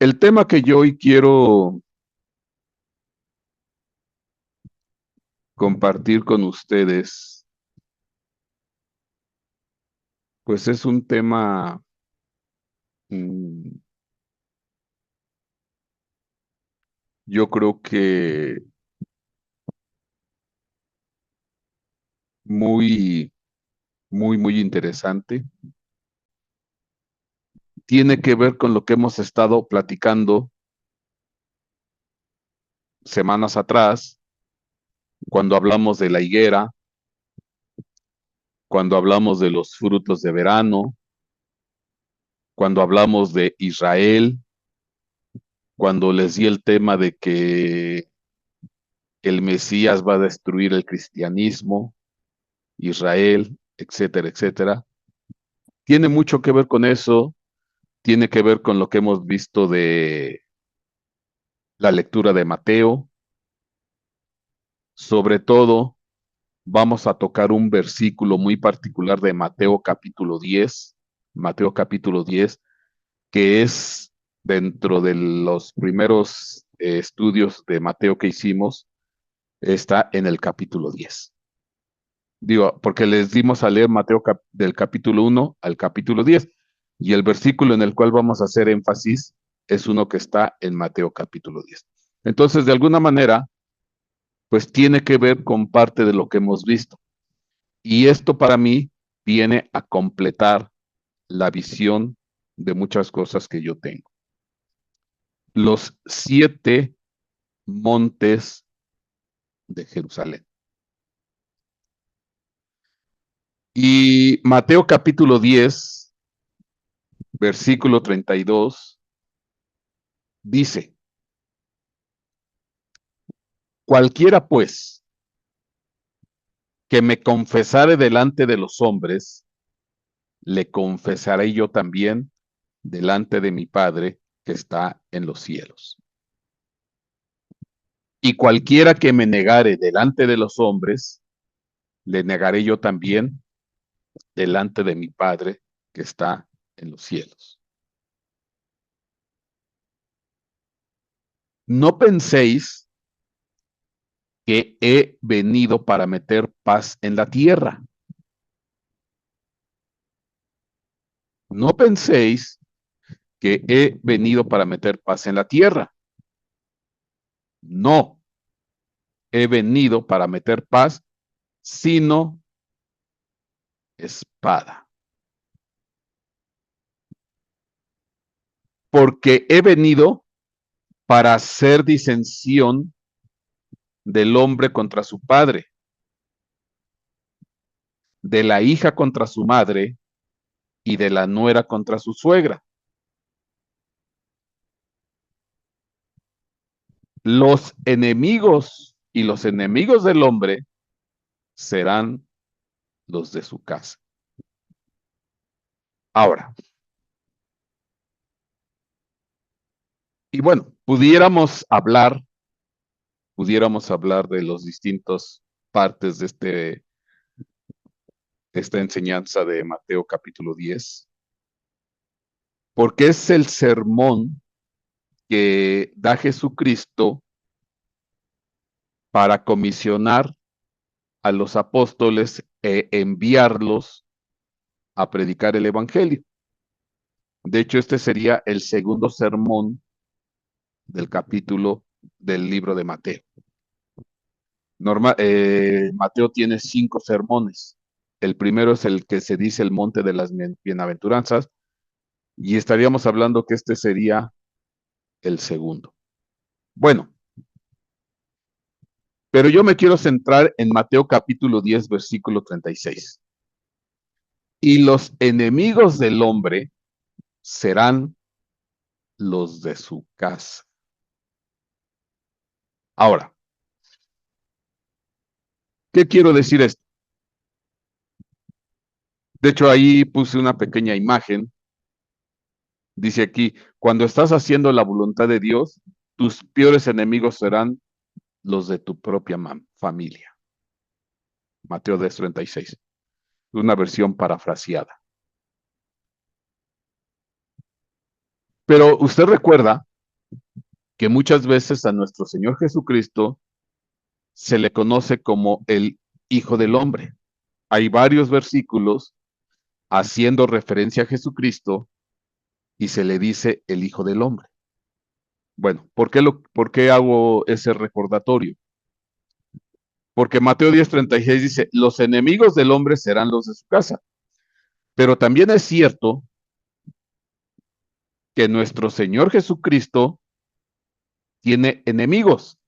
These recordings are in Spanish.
El tema que yo hoy quiero compartir con ustedes, pues es un tema, mm, yo creo que muy, muy interesante. Tiene que ver con lo que hemos estado platicando semanas atrás, cuando hablamos de la higuera, cuando hablamos de los frutos de verano, cuando hablamos de Israel, cuando les di el tema de que el Mesías va a destruir el cristianismo, Israel, etcétera, etcétera. Tiene mucho que ver con eso, tiene que ver con lo que hemos visto de la lectura de Mateo. Sobre todo, vamos a tocar un versículo muy particular de Mateo capítulo 10, que es dentro de los primeros estudios de Mateo que hicimos, está en el capítulo 10. Digo, porque les dimos a leer Mateo del capítulo 1 al capítulo 10, y el versículo en el cual vamos a hacer énfasis es uno que está en Mateo capítulo 10. Entonces, de alguna manera, pues tiene que ver con parte de lo que hemos visto. Y esto para mí viene a completar la visión de muchas cosas que yo tengo. Los 7 montes de Jerusalén. Y Mateo capítulo 10, versículo 32, dice: cualquiera pues que me confesare delante de los hombres, le confesaré yo también delante de mi Padre que está en los cielos. Y cualquiera que me negare delante de los hombres, le negaré yo también delante de mi Padre que está en los cielos. No penséis que he venido para meter paz en la tierra. No penséis que he venido para meter paz en la tierra. No he venido para meter paz, sino espada. Porque he venido para hacer disensión del hombre contra su padre, de la hija contra su madre y de la nuera contra su suegra. Los enemigos y los enemigos del hombre serán los de su casa. Ahora, y bueno, pudiéramos hablar de los distintos partes de esta enseñanza de Mateo capítulo 10, porque es el sermón que da Jesucristo para comisionar a los apóstoles e enviarlos a predicar el evangelio. De hecho, este sería el segundo sermón del capítulo del libro de Mateo. Mateo tiene 5 sermones. El primero es el que se dice el monte de las bienaventuranzas, y estaríamos hablando que este sería el segundo. Bueno, pero yo me quiero centrar en Mateo capítulo 10, versículo 36. Y los enemigos del hombre serán los de su casa. Ahora, ¿qué quiero decir esto? De hecho, ahí puse una pequeña imagen. Dice aquí: cuando estás haciendo la voluntad de Dios, tus peores enemigos serán los de tu propia familia. Mateo 10, 36. Una versión parafraseada. Pero usted recuerda que muchas veces a nuestro Señor Jesucristo se le conoce como el Hijo del Hombre. Hay varios versículos haciendo referencia a Jesucristo y se le dice el Hijo del Hombre. Bueno, ¿por qué hago ese recordatorio? Porque Mateo 10:36 dice, los enemigos del hombre serán los de su casa. Pero también es cierto que nuestro Señor Jesucristo tiene enemigos.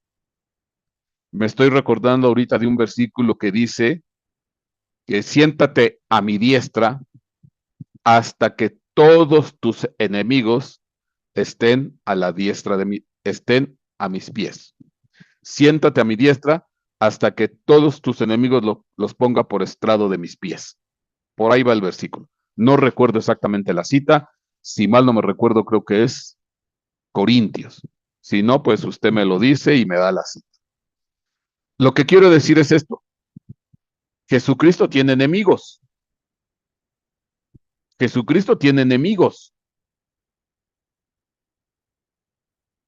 Me estoy recordando ahorita de un versículo que dice que siéntate a mi diestra hasta que todos tus enemigos estén a la diestra de mí, estén a mis pies. Siéntate a mi diestra hasta que todos tus enemigos los ponga por estrado de mis pies. Por ahí va el versículo. No recuerdo exactamente la cita. Si mal no me recuerdo, creo que es Corintios. Si no, pues usted me lo dice y me da la cita. Lo que quiero decir es esto. Jesucristo tiene enemigos. Jesucristo tiene enemigos.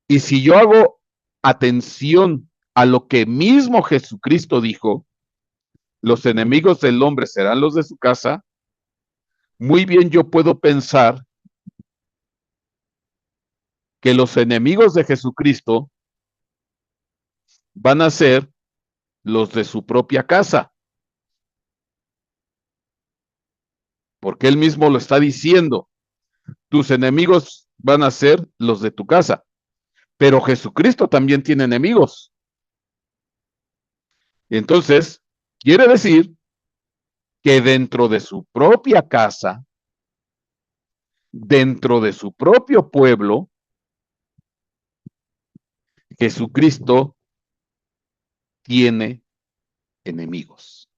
Y si yo hago atención a lo que mismo Jesucristo dijo, los enemigos del hombre serán los de su casa, muy bien yo puedo pensar que los enemigos de Jesucristo van a ser los de su propia casa, porque él mismo lo está diciendo, tus enemigos van a ser los de tu casa, pero Jesucristo también tiene enemigos. Entonces, quiere decir que dentro de su propia casa, dentro de su propio pueblo, Jesucristo tiene enemigos.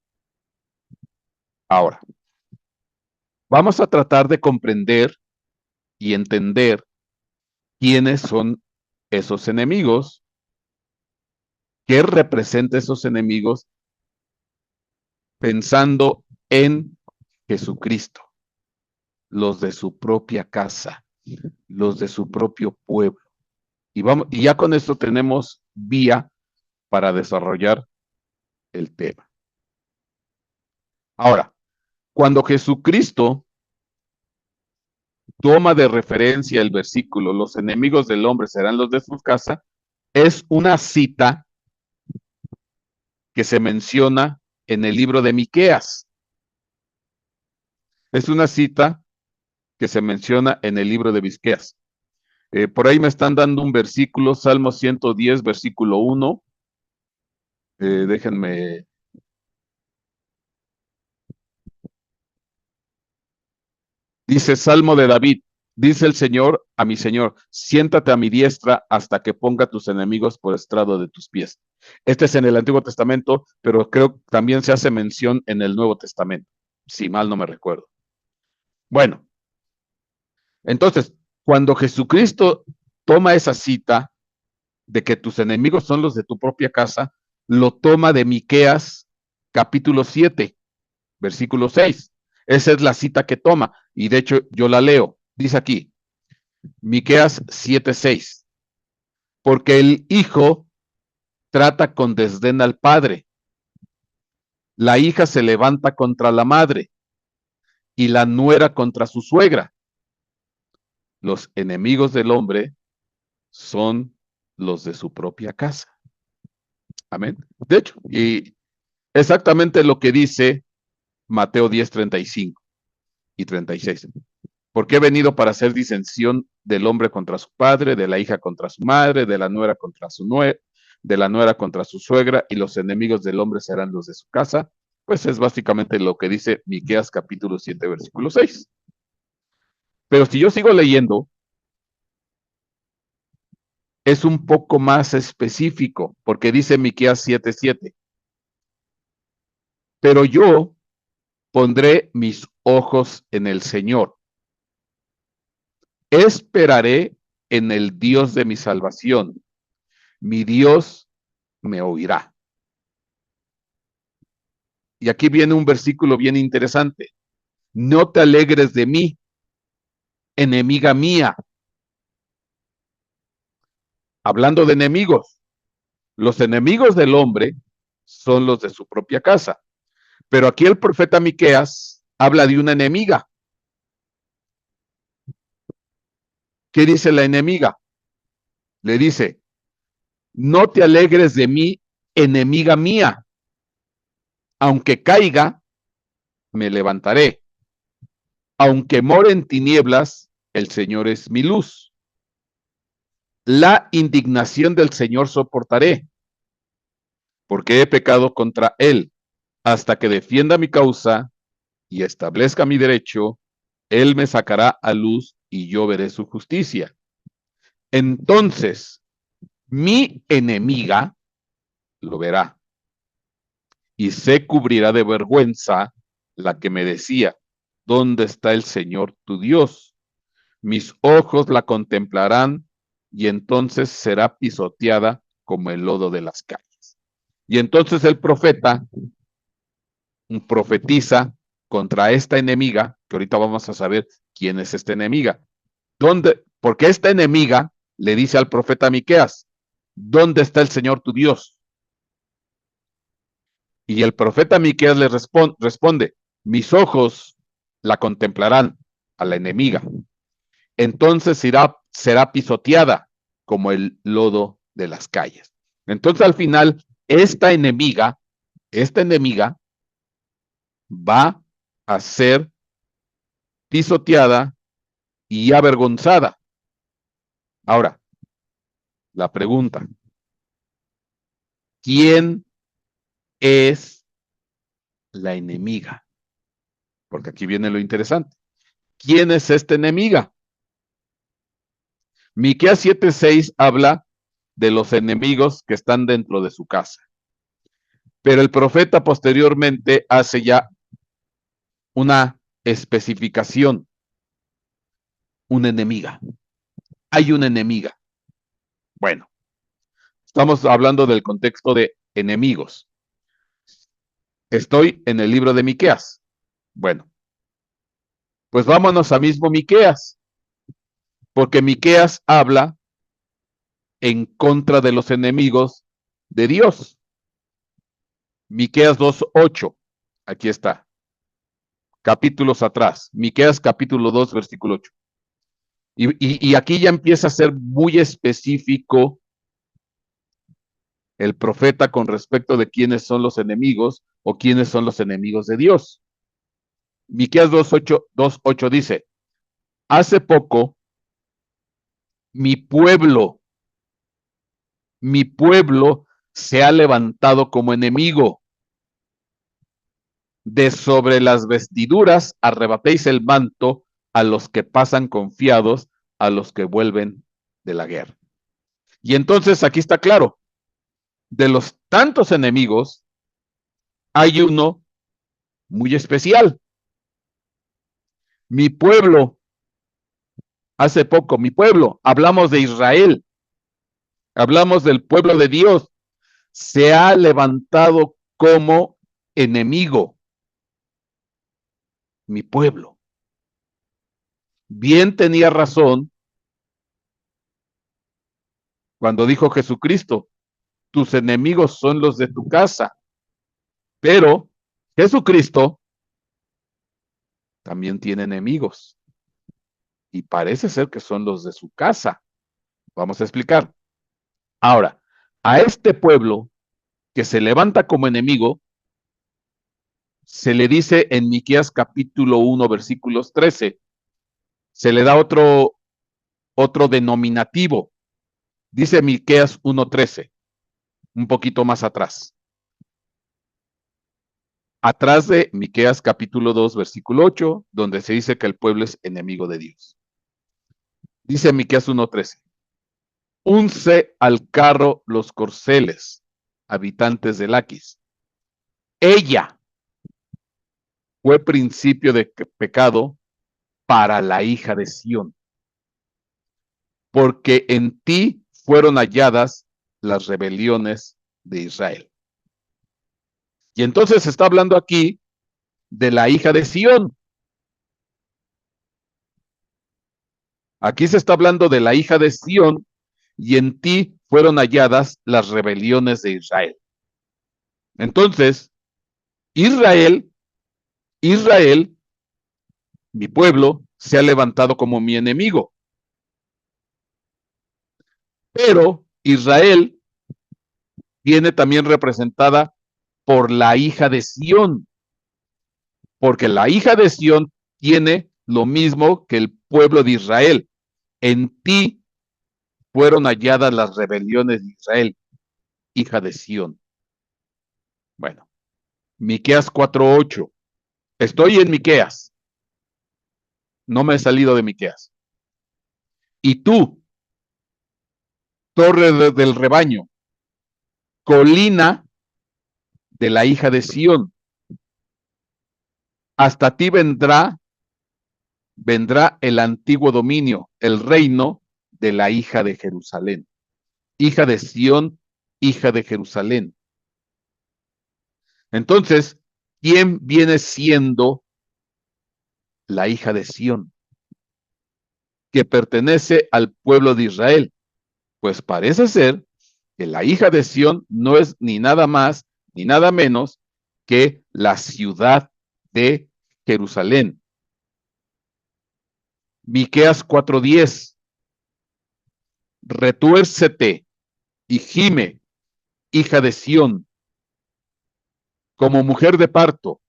Ahora, vamos a tratar de comprender y entender quiénes son esos enemigos, qué representa esos enemigos, pensando en Jesucristo, los de su propia casa, los de su propio pueblo. Y ya con esto tenemos vía para desarrollar el tema. Ahora, cuando Jesucristo toma de referencia el versículo, los enemigos del hombre serán los de su casa, es una cita que se menciona en el libro de Miqueas. Es una cita que se menciona en el libro de Miqueas. Por ahí me están dando un versículo, Salmo 110, versículo 1. Déjenme. Dice Salmo de David, dice el Señor a mi Señor, siéntate a mi diestra hasta que ponga tus enemigos por estrado de tus pies. Este es en el Antiguo Testamento, pero creo que también se hace mención en el Nuevo Testamento, si mal no me recuerdo. Bueno, entonces, cuando Jesucristo toma esa cita de que tus enemigos son los de tu propia casa, lo toma de Miqueas capítulo 7, versículo 6. Esa es la cita que toma, y de hecho yo la leo. Dice aquí, Miqueas 7:6, porque el hijo trata con desdén al padre, la hija se levanta contra la madre y la nuera contra su suegra. Los enemigos del hombre son los de su propia casa. Amén. De hecho, y exactamente lo que dice Mateo 10:35 y 36. Porque he venido para hacer disensión del hombre contra su padre, de la hija contra su madre, de la nuera contra su de la nuera contra su suegra, y los enemigos del hombre serán los de su casa. Pues es básicamente lo que dice Miqueas capítulo 7, versículo 6. Pero si yo sigo leyendo, es un poco más específico, porque dice Miqueas 7:7. Pero yo pondré mis ojos en el Señor. Esperaré en el Dios de mi salvación. Mi Dios me oirá. Y aquí viene un versículo bien interesante. No te alegres de mí, enemiga mía. hablando de enemigos. Los enemigos del hombre son los de su propia casa. Pero aquí el profeta Miqueas habla de una enemiga. ¿Qué dice la enemiga? Le dice, no te alegres de mí, enemiga mía. Aunque caiga, me levantaré. Aunque more en tinieblas, el Señor es mi luz. La indignación del Señor soportaré, porque he pecado contra él. Hasta que defienda mi causa y establezca mi derecho, él me sacará a luz y yo veré su justicia. Entonces, mi enemiga lo verá y se cubrirá de vergüenza la que me decía, ¿dónde está el Señor tu Dios? Mis ojos la contemplarán y entonces será pisoteada como el lodo de las calles. Y entonces el profeta profetiza contra esta enemiga, que ahorita vamos a saber quién es esta enemiga. ¿Dónde? Porque esta enemiga le dice al profeta Miqueas, ¿dónde está el Señor tu Dios? Y el profeta Miqueas le responde, mis ojos la contemplarán a la enemiga. Entonces será pisoteada como el lodo de las calles. Entonces al final, esta enemiga va a ser pisoteada y avergonzada. Ahora, la pregunta, ¿quién es la enemiga? Porque aquí viene lo interesante. ¿Quién es esta enemiga? Miqueas 7:6 habla de los enemigos que están dentro de su casa. Pero el profeta posteriormente hace ya una especificación, una enemiga. Hay una enemiga. Bueno, estamos hablando del contexto de enemigos. Estoy en el libro de Miqueas. Bueno, pues vámonos a mismo Miqueas, porque Miqueas habla en contra de los enemigos de Dios. Miqueas 2:8. Aquí está. Capítulos atrás. Miqueas capítulo 2, versículo 8. Y aquí ya empieza a ser muy específico el profeta con respecto de quiénes son los enemigos o quiénes son los enemigos de Dios. Miqueas 2:8 dice, hace poco mi pueblo se ha levantado como enemigo. De sobre las vestiduras arrebatéis el manto a los que pasan confiados, a los que vuelven de la guerra. Y entonces aquí está claro, de los tantos enemigos, hay uno muy especial. Mi pueblo, hace poco, mi pueblo, hablamos de Israel, hablamos del pueblo de Dios, se ha levantado como enemigo. Mi pueblo. Bien tenía razón cuando dijo Jesucristo, tus enemigos son los de tu casa. Pero Jesucristo también tiene enemigos y parece ser que son los de su casa. Vamos a explicar. Ahora, a este pueblo que se levanta como enemigo, se le dice en Miqueas capítulo 1, versículos 13, se le da otro denominativo. Dice Miqueas 1:13, un poquito más atrás. Atrás de Miqueas capítulo 2, versículo 8, donde se dice que el pueblo es enemigo de Dios. Dice Miqueas 1:13, unce al carro los corceles, habitantes de Laquis. Ella fue principio de pecado para la hija de Sión, porque en ti fueron halladas las rebeliones de Israel. Y entonces se está hablando aquí de la hija de Sión. Aquí se está hablando de la hija de Sión, y en ti fueron halladas las rebeliones de Israel. Entonces, Israel, mi pueblo, se ha levantado como mi enemigo. Pero Israel viene también representada por la hija de Sión, porque la hija de Sión tiene lo mismo que el pueblo de Israel. En ti fueron halladas las rebeliones de Israel, hija de Sión. Bueno, Miqueas 4:8. Estoy en Miqueas. No me he salido de Miqueas. Y tú, torre del rebaño, colina de la hija de Sión, hasta ti vendrá el antiguo dominio, el reino de la hija de Jerusalén. Hija de Sión, hija de Jerusalén. Entonces, ¿quién viene siendo la hija de Sión? Que pertenece al pueblo de Israel. Pues parece ser que la hija de Sión no es ni nada más ni nada menos que la ciudad de Jerusalén. Miqueas 4:10. Retuércete y gime, hija de Sión, como mujer de parto,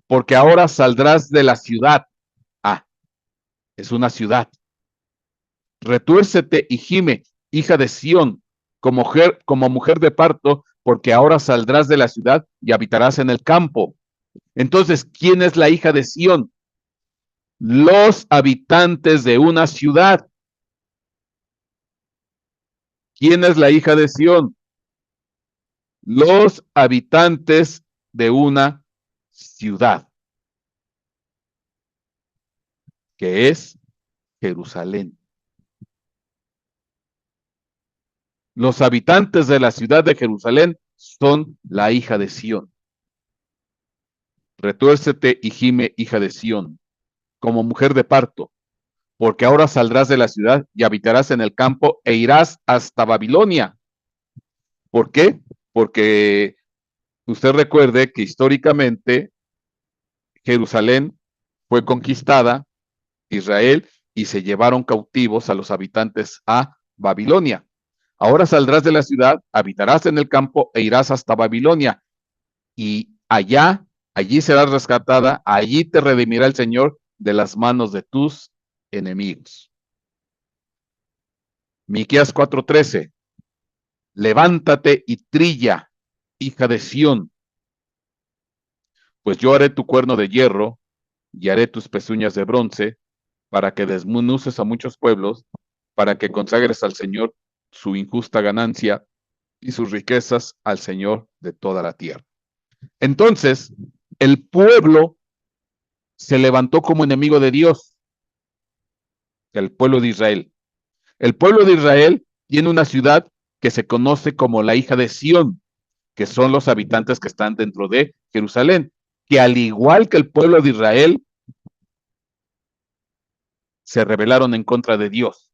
porque ahora saldrás de la ciudad. Ah, es una ciudad. Retuércete y gime, hija de Sión, como mujer de parto, porque ahora saldrás de la ciudad y habitarás en el campo. Entonces, ¿quién es la hija de Sión? Los habitantes de una ciudad. ¿Quién es la hija de Sión? Los habitantes de una ciudad, que es Jerusalén. Los habitantes de la ciudad de Jerusalén son la hija de Sión. Retuércete y gime, hija de Sión, como mujer de parto, porque ahora saldrás de la ciudad y habitarás en el campo e irás hasta Babilonia. ¿Por qué? Porque usted recuerde que históricamente Jerusalén fue conquistada, Israel, y se llevaron cautivos a los habitantes a Babilonia. Ahora saldrás de la ciudad, habitarás en el campo e irás hasta Babilonia. Y allí serás rescatada, allí te redimirá el Señor de las manos de tus enemigos. Miqueas 4:13. Levántate y trilla, hija de Sión, pues yo haré tu cuerno de hierro y haré tus pezuñas de bronce, para que desmenuces a muchos pueblos, para que consagres al Señor su injusta ganancia y sus riquezas al Señor de toda la tierra. Entonces, el pueblo se levantó como enemigo de Dios, el pueblo de Israel. El pueblo de Israel tiene una ciudad que se conoce como la hija de Sión, que son los habitantes que están dentro de Jerusalén, que al igual que el pueblo de Israel, se rebelaron en contra de Dios.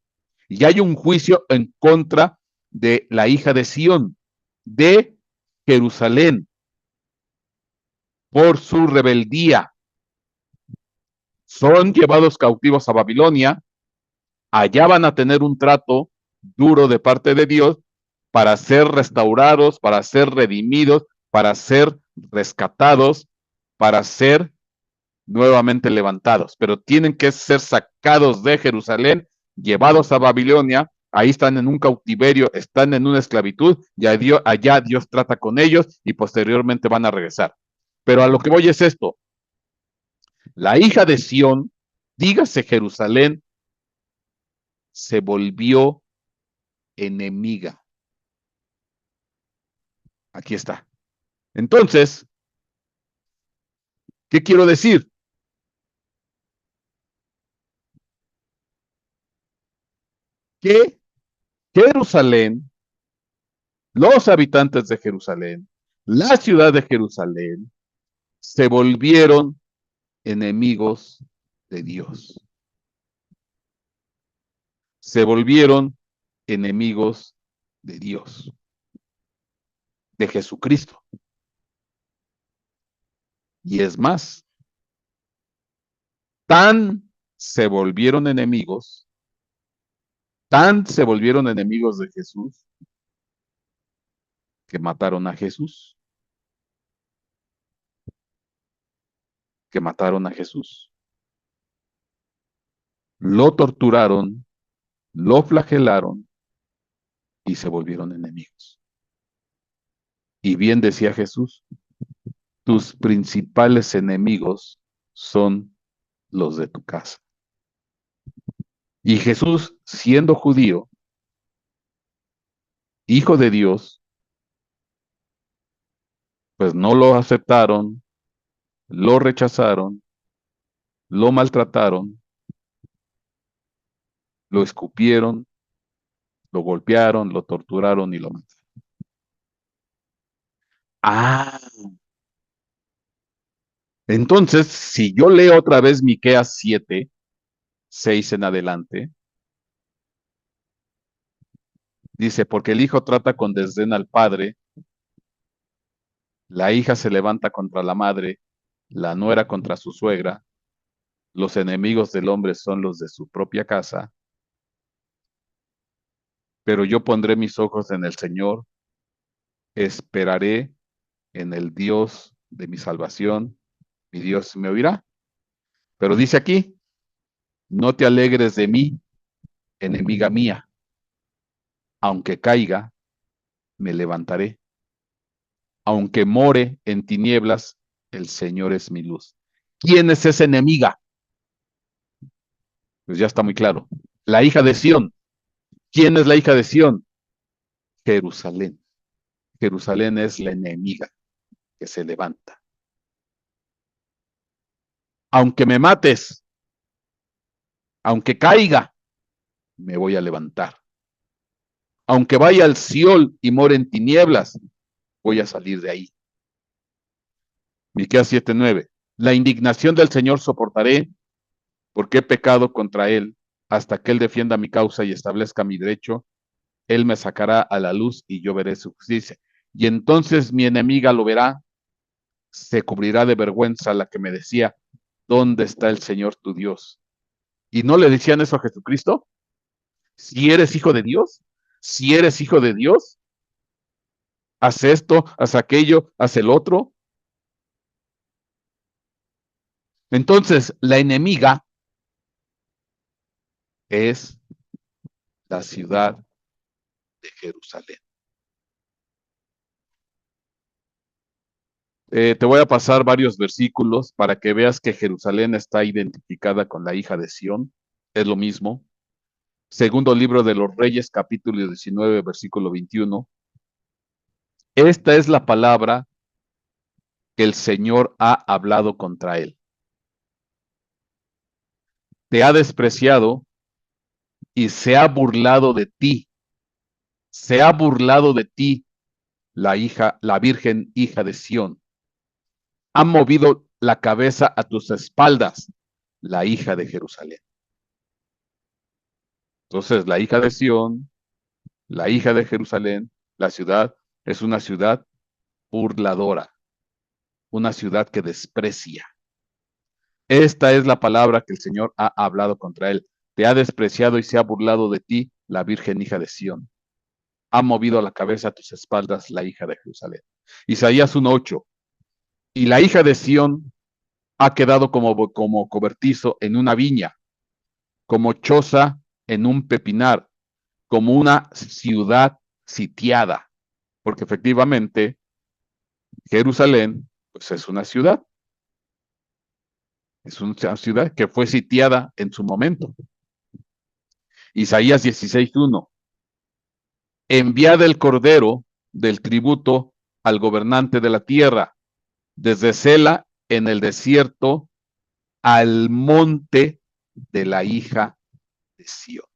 Y hay un juicio en contra de la hija de Sión, de Jerusalén, por su rebeldía. Son llevados cautivos a Babilonia, allá van a tener un trato duro de parte de Dios para ser restaurados, para ser redimidos, para ser rescatados, para ser nuevamente levantados, pero tienen que ser sacados de Jerusalén, llevados a Babilonia, ahí están en un cautiverio, están en una esclavitud, y allá Dios trata con ellos y posteriormente van a regresar. Pero a lo que voy es esto, la hija de Sión, dígase Jerusalén, se volvió enemiga. Aquí está. Entonces, ¿qué quiero decir? Que Jerusalén, los habitantes de Jerusalén, la ciudad de Jerusalén, se volvieron enemigos de Dios. Se volvieron enemigos de Dios, de Jesucristo. Y es más, tan se volvieron enemigos, tan se volvieron enemigos de Jesús, que mataron a Jesús, que mataron a Jesús. Lo torturaron, lo flagelaron y se volvieron enemigos. Y bien decía Jesús, tus principales enemigos son los de tu casa. Y Jesús, siendo judío, hijo de Dios, pues no lo aceptaron, lo rechazaron, lo maltrataron, lo escupieron, lo golpearon, lo torturaron y lo mataron. Ah, entonces, si yo leo otra vez Miqueas 7, 6 en adelante, dice, porque el hijo trata con desdén al padre, la hija se levanta contra la madre, la nuera contra su suegra, los enemigos del hombre son los de su propia casa, pero yo pondré mis ojos en el Señor, esperaré en el Dios de mi salvación, mi Dios me oirá. Pero dice aquí, no te alegres de mí, enemiga mía, aunque caiga, me levantaré, aunque more en tinieblas, el Señor es mi luz. ¿Quién es esa enemiga? Pues ya está muy claro. La hija de Sión. ¿Quién es la hija de Sión? Jerusalén. Jerusalén es la enemiga que se levanta. Aunque me mates, aunque caiga, me voy a levantar. Aunque vaya al Siol y more en tinieblas, voy a salir de ahí. Miqueas 7:9. La indignación del Señor soportaré, porque he pecado contra él, hasta que él defienda mi causa y establezca mi derecho. Él me sacará a la luz y yo veré su justicia. Y entonces mi enemiga lo verá, se cubrirá de vergüenza la que me decía, ¿dónde está el Señor tu Dios? ¿Y no le decían eso a Jesucristo? Si eres hijo de Dios, si eres hijo de Dios, haz esto, haz aquello, haz el otro. Entonces, la enemiga es la ciudad de Jerusalén. Te voy a pasar varios versículos para que veas que Jerusalén está identificada con la hija de Sión. Es lo mismo. Segundo libro de los Reyes, capítulo 19, versículo 21. Esta es la palabra que el Señor ha hablado contra él. Te ha despreciado y se ha burlado de ti. Se ha burlado de ti la virgen hija de Sión. Ha movido la cabeza a tus espaldas, la hija de Jerusalén. Entonces, la hija de Sión, la hija de Jerusalén, la ciudad, es una ciudad burladora, una ciudad que desprecia. Esta es la palabra que el Señor ha hablado contra él. Te ha despreciado y se ha burlado de ti la virgen hija de Sión. Ha movido la cabeza a tus espaldas la hija de Jerusalén. Isaías 1:8. Y la hija de Sión ha quedado como cobertizo en una viña, como choza en un pepinar, como una ciudad sitiada, porque efectivamente Jerusalén pues es una ciudad que fue sitiada en su momento. Isaías 16:1. Enviad el cordero del tributo al gobernante de la tierra, desde Sela en el desierto al monte de la hija de Sión.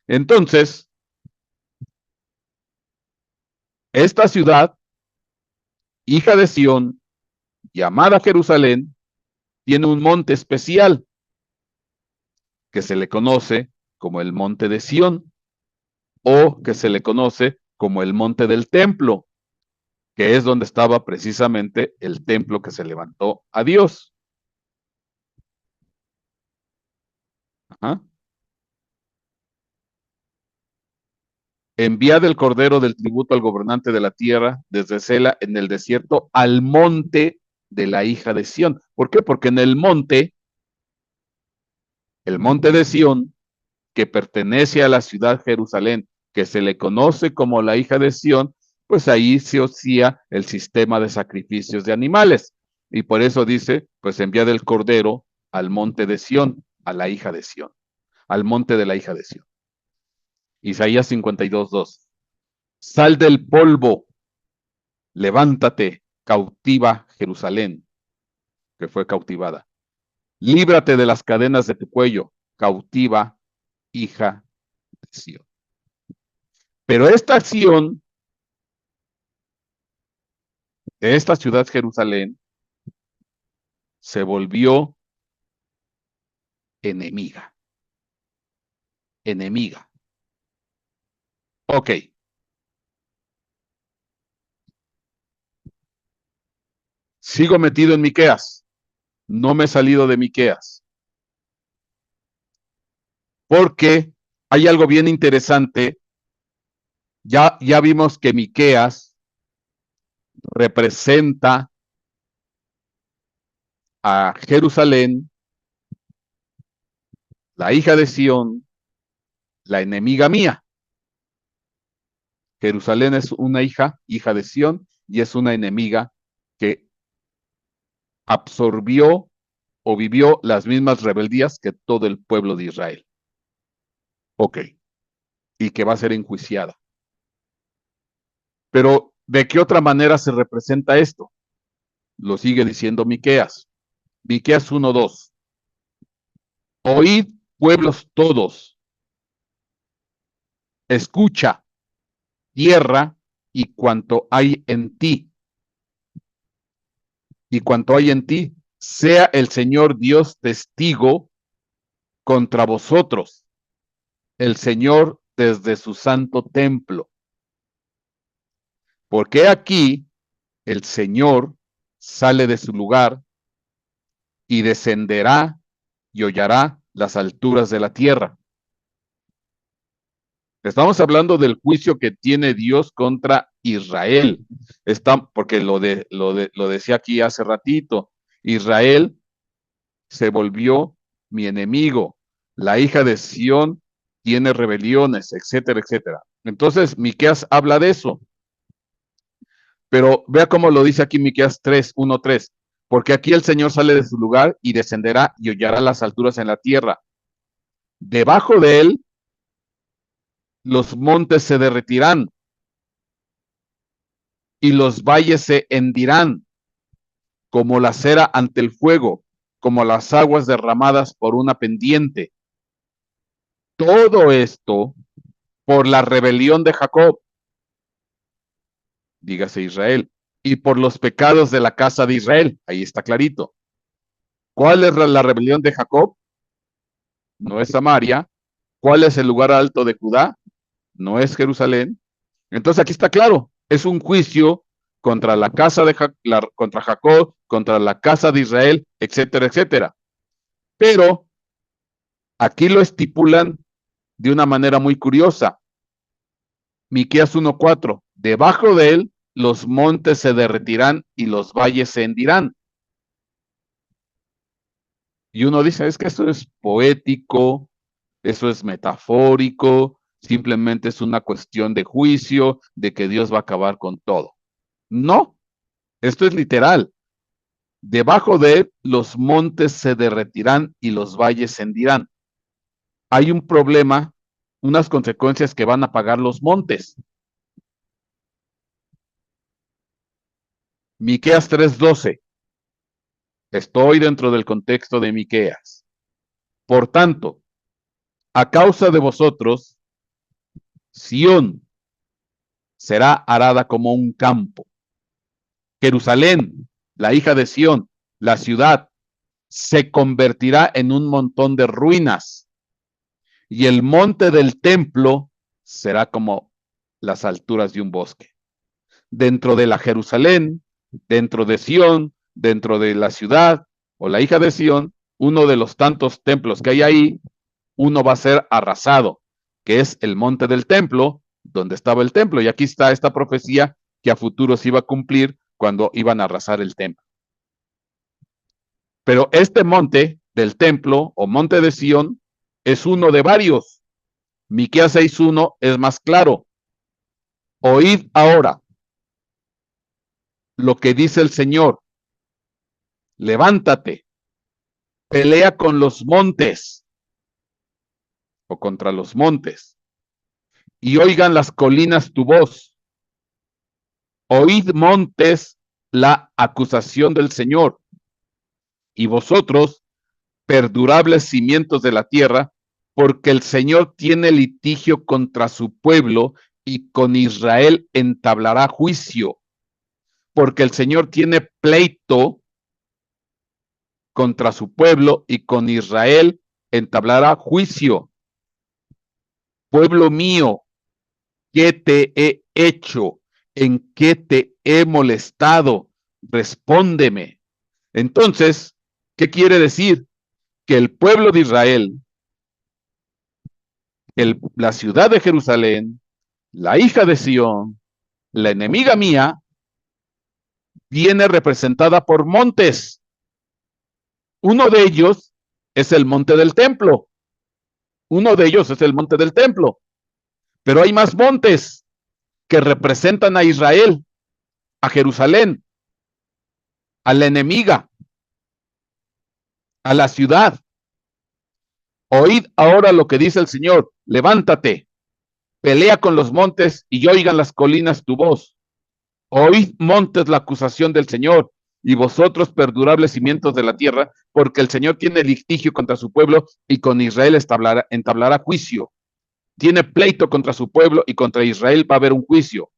Entonces, esta ciudad, hija de Sión, llamada Jerusalén, tiene un monte especial que se le conoce como el monte de Sión. o que se le conoce como el Monte del Templo, que es donde estaba precisamente el templo que se levantó a Dios. Ajá. Enviad el cordero del tributo al gobernante de la tierra desde Sela en el desierto al monte de la hija de Sión. ¿Por qué? Porque en el monte de Sión, que pertenece a la ciudad Jerusalén, que se le conoce como la hija de Sión, pues ahí se hacía el sistema de sacrificios de animales. Y por eso dice, pues enviad el cordero al monte de Sión, a la hija de Sión, al monte de la hija de Sión. Isaías 52:2. Sal del polvo, levántate, cautiva Jerusalén, que fue cautivada. Líbrate de las cadenas de tu cuello, cautiva hija de Sión. Pero esta acción de esta ciudad Jerusalén se volvió enemiga. Enemiga. Ok. Sigo metido en Miqueas. No me he salido de Miqueas. Porque hay algo bien interesante. Ya vimos que Miqueas representa a Jerusalén, la hija de Sión, la enemiga mía. Jerusalén es una hija de Sión, y es una enemiga que absorbió o vivió las mismas rebeldías que todo el pueblo de Israel. Ok. Y que va a ser enjuiciada. Pero, ¿de qué otra manera se representa esto? Lo sigue diciendo Miqueas. Miqueas 1:2. Oíd, pueblos todos, escucha, tierra, y cuanto hay en ti. Y cuanto hay en ti, sea el Señor Dios testigo contra vosotros, el Señor desde su santo templo. Porque aquí el Señor sale de su lugar y descenderá y hollará las alturas de la tierra. Estamos hablando del juicio que tiene Dios contra Israel. Porque lo decía aquí hace ratito. Israel se volvió mi enemigo. La hija de Sión tiene rebeliones, etcétera, etcétera. Entonces, Miqueas habla de eso. Pero vea cómo lo dice aquí Miqueas 3:1-3. Porque aquí el Señor sale de su lugar y descenderá y hollará las alturas en la tierra. Debajo de él los montes se derretirán y los valles se hendirán como la cera ante el fuego, como las aguas derramadas por una pendiente. Todo esto por la rebelión de Jacob, dígase Israel, y por los pecados de la casa de Israel. Ahí está clarito. ¿Cuál es la rebelión de Jacob? No es Samaria. ¿Cuál es el lugar alto de Judá? No es Jerusalén. Entonces aquí está claro, es un juicio contra la casa de contra Jacob, contra la casa de Israel, etcétera, etcétera. Pero aquí lo estipulan de una manera muy curiosa. Miqueas 1:4. Debajo de él los montes se derretirán y los valles se hendirán. Y uno dice, es que eso es poético, eso es metafórico, simplemente es una cuestión de juicio, de que Dios va a acabar con todo. No, esto es literal. Debajo de él los montes se derretirán y los valles se hendirán. Hay un problema, unas consecuencias que van a pagar los montes. Miqueas 3:12. Estoy dentro del contexto de Miqueas. Por tanto, a causa de vosotros, Sión será arada como un campo. Jerusalén, la hija de Sión, la ciudad, se convertirá en un montón de ruinas, y el monte del templo será como las alturas de un bosque. Dentro de la Jerusalén, dentro de Sión, dentro de la ciudad o la hija de Sión, uno de los tantos templos que hay ahí, uno va a ser arrasado, que es el monte del templo, donde estaba el templo. Y aquí está esta profecía que a futuro se iba a cumplir cuando iban a arrasar el templo. Pero este monte del templo o monte de Sión es uno de varios. Miqueas 6:1 es más claro. Oíd ahora lo que dice el Señor. Levántate, pelea con los montes o contra los montes y oigan las colinas tu voz. Oíd montes la acusación del Señor y vosotros perdurables cimientos de la tierra, porque el Señor tiene litigio contra su pueblo y con Israel entablará juicio, porque el Señor tiene pleito contra su pueblo y con Israel entablará juicio. Pueblo mío, ¿qué te he hecho? ¿En qué te he molestado? Respóndeme. Entonces, ¿qué quiere decir? Que el pueblo de Israel, la ciudad de Jerusalén, la hija de Sión, la enemiga mía, viene representada por montes. Uno de ellos es el monte del templo. Uno de ellos es el monte del templo. Pero hay más montes que representan a Israel, a Jerusalén, a la enemiga, a la ciudad. Oíd ahora lo que dice el Señor. Levántate, pelea con los montes y oigan las colinas tu voz. Oíd montes la acusación del Señor y vosotros perdurables cimientos de la tierra, porque el Señor tiene litigio contra su pueblo y con Israel entablará juicio. Tiene pleito contra su pueblo y contra Israel va a haber un juicio.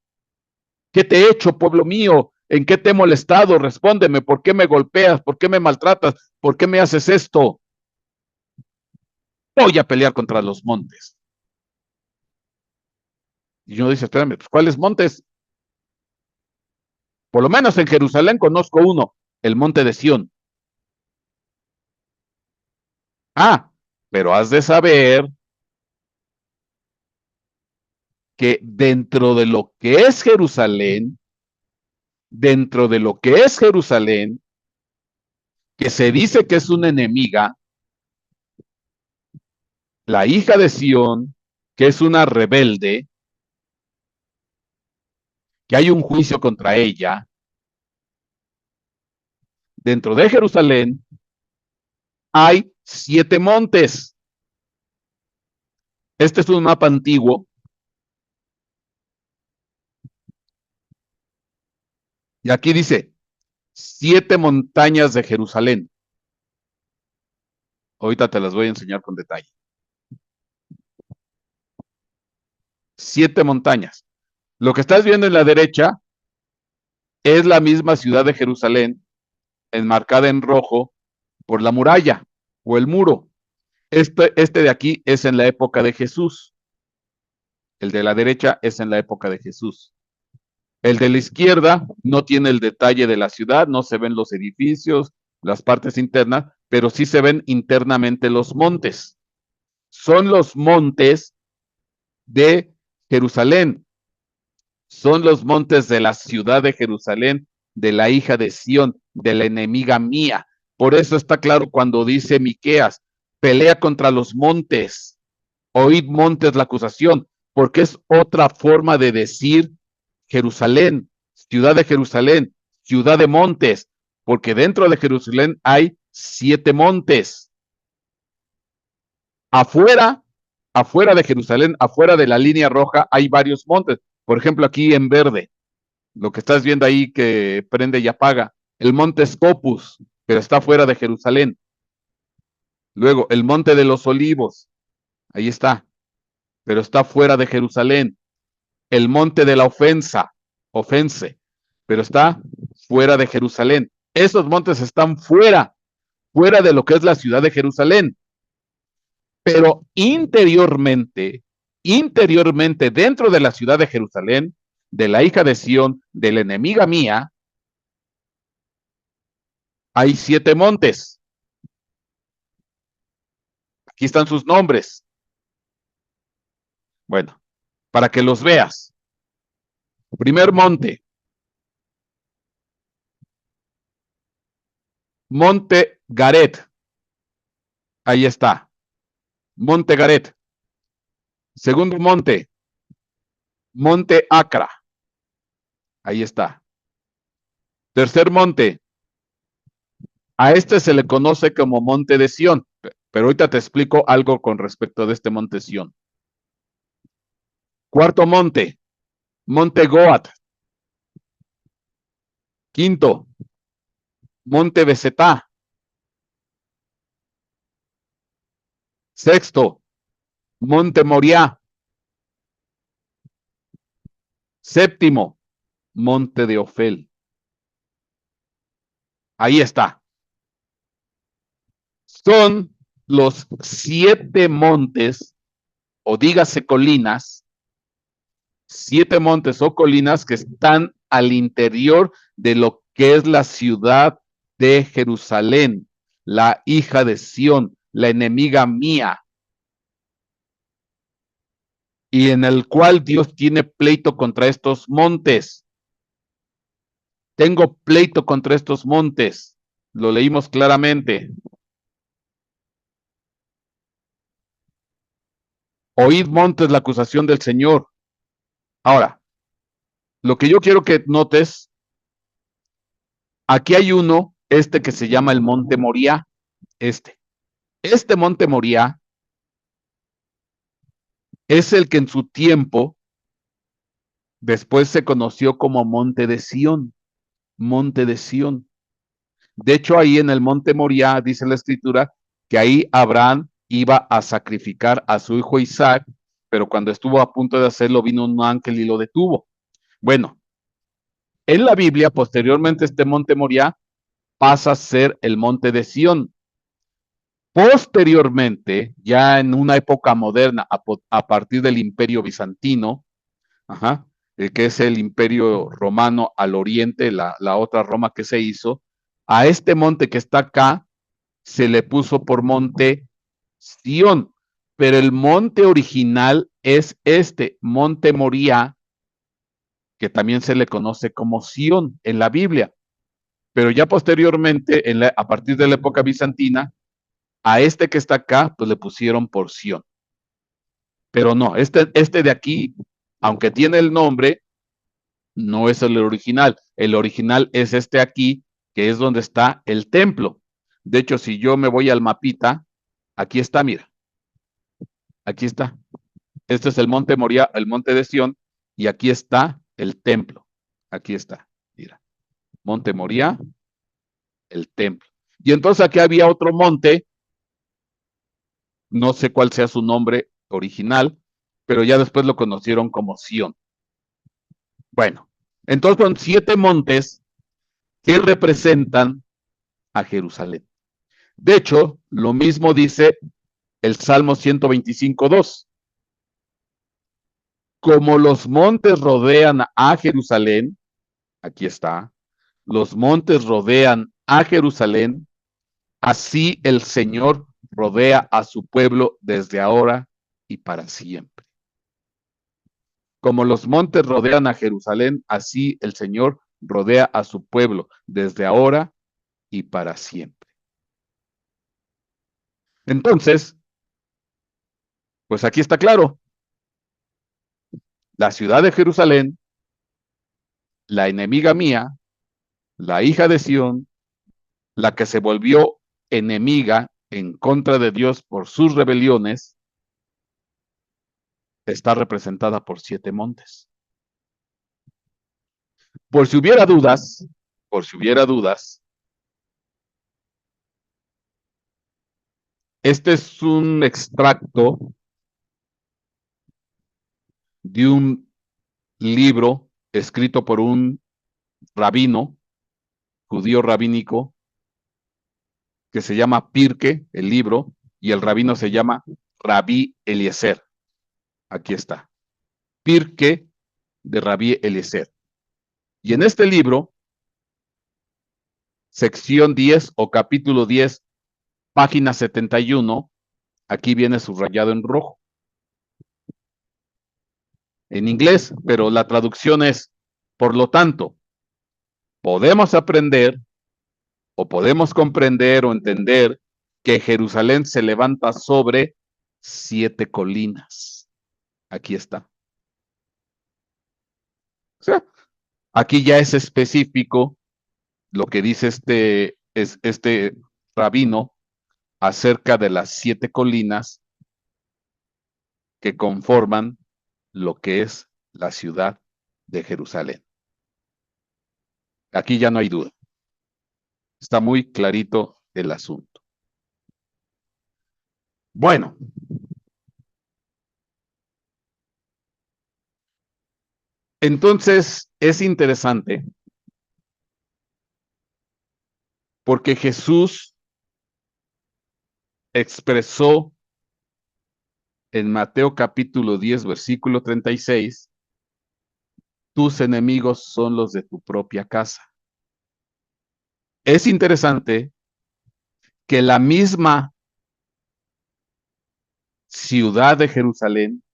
¿Qué te he hecho, pueblo mío? ¿En qué te he molestado? Respóndeme. ¿Por qué me golpeas? ¿Por qué me maltratas? ¿Por qué me haces esto? Voy a pelear contra los montes. Y uno dice, espérame, pues ¿cuáles montes? Por lo menos en Jerusalén conozco uno, el monte de Sión. Ah, pero has de saber que dentro de lo que es Jerusalén, dentro de lo que es Jerusalén, que se dice que es una enemiga, la hija de Sión, que es una rebelde, que hay un juicio contra ella, dentro de Jerusalén hay 7 montes. Este es un mapa antiguo y aquí dice 7 montañas de Jerusalén. Ahorita te las voy a enseñar con detalle. 7 montañas. Lo que estás viendo en la derecha es la misma ciudad de Jerusalén, enmarcada en rojo por la muralla o el muro. Este de aquí es en la época de Jesús. El de la derecha es en la época de Jesús. El de la izquierda no tiene el detalle de la ciudad, no se ven los edificios, las partes internas, pero sí se ven internamente los montes. Son los montes de Jerusalén. Son los montes de la ciudad de Jerusalén, de la hija de Sión, de la enemiga mía. Por eso está claro cuando dice Miqueas, pelea contra los montes, oíd montes la acusación, porque es otra forma de decir Jerusalén, ciudad de montes, porque dentro de Jerusalén hay 7 montes. Afuera, afuera de Jerusalén, afuera de la línea roja, hay varios montes. Por ejemplo, aquí en verde, lo que estás viendo ahí que prende y apaga, el monte Scopus, pero está fuera de Jerusalén. Luego, el monte de los olivos, ahí está, pero está fuera de Jerusalén. El monte de la ofense, pero está fuera de Jerusalén. Esos montes están fuera de lo que es la ciudad de Jerusalén. Pero interiormente, interiormente dentro de la ciudad de Jerusalén, de la hija de Sión, de la enemiga mía, hay 7 montes. Aquí están sus nombres. Bueno, para que los veas. Primer monte, Monte Garet. Ahí está. Monte Garet. Segundo monte, Monte Acra. Ahí está. Tercer monte, a este se le conoce como Monte de Sión, pero ahorita te explico algo con respecto de este Monte Sión. Cuarto monte, Monte Goat. Quinto, Monte Besetá. Sexto, Monte Moriah. Séptimo, Monte de Ofel. Ahí está. Son los 7 montes, o dígase colinas, 7 montes o colinas que están al interior de lo que es la ciudad de Jerusalén, la hija de Sión, la enemiga mía, y en el cual Dios tiene pleito contra estos montes. Tengo pleito contra estos montes. Lo leímos claramente. Oíd montes la acusación del Señor. Ahora, lo que yo quiero que notes, aquí hay uno, que se llama el Monte Moriah, Este Monte Moriah es el que en su tiempo después se conoció como Monte de Sión, Monte de Sión. De hecho, ahí en el Monte Moriah dice la escritura que ahí Abraham iba a sacrificar a su hijo Isaac, pero cuando estuvo a punto de hacerlo vino un ángel y lo detuvo. Bueno, en la Biblia, posteriormente este Monte Moriah pasa a ser el Monte de Sión. Posteriormente, ya en una época moderna, a partir del Imperio Bizantino, que es el Imperio Romano al oriente, la otra Roma que se hizo, a este monte que está acá se le puso por Monte Sión, pero el monte original es este, Monte Moriah, que también se le conoce como Sión en la Biblia. Pero ya posteriormente, a partir de la época bizantina, a este que está acá, pues le pusieron por Sión. Pero no, este de aquí, aunque tiene el nombre, no es el original. El original es este aquí, que es donde está el templo. De hecho, si yo me voy al mapita, aquí está, mira, aquí está. Este es el Monte Moriah, el Monte de Sión, y aquí está el templo. Aquí está, mira. Monte Moriah, el templo. Y entonces aquí había otro monte, no sé cuál sea su nombre original, pero ya después lo conocieron como Sión. Bueno, entonces son 7 montes que representan a Jerusalén. De hecho, lo mismo dice el Salmo 125:2. Como los montes rodean a Jerusalén, aquí está, los montes rodean a Jerusalén, así el Señor rodea a su pueblo desde ahora y para siempre. Como los montes rodean a Jerusalén, así el Señor rodea a su pueblo desde ahora y para siempre. Entonces, pues aquí está claro, la ciudad de Jerusalén, la enemiga mía, la hija de Sión, la que se volvió enemiga en contra de Dios por sus rebeliones, está representada por 7 montes. Por si hubiera dudas, por si hubiera dudas, este es un extracto de un libro escrito por un rabino, judío rabínico, que se llama Pirke, el libro, y el rabino se llama Rabí Eliezer. Aquí está. Pirke de Rabí Eliezer. Y en este libro, sección 10 o capítulo 10, página 71, aquí viene subrayado en rojo. En inglés, pero la traducción es, por lo tanto, podemos aprender o podemos comprender o entender que Jerusalén se levanta sobre 7 colinas. Aquí está. O sea, aquí ya es específico lo que dice este rabino acerca de las 7 colinas que conforman lo que es la ciudad de Jerusalén. Aquí ya no hay duda. Está muy clarito el asunto. Bueno, entonces es interesante porque Jesús expresó en Mateo capítulo 10, versículo 36, tus enemigos son los de tu propia casa. Es interesante que la misma ciudad de Jerusalén,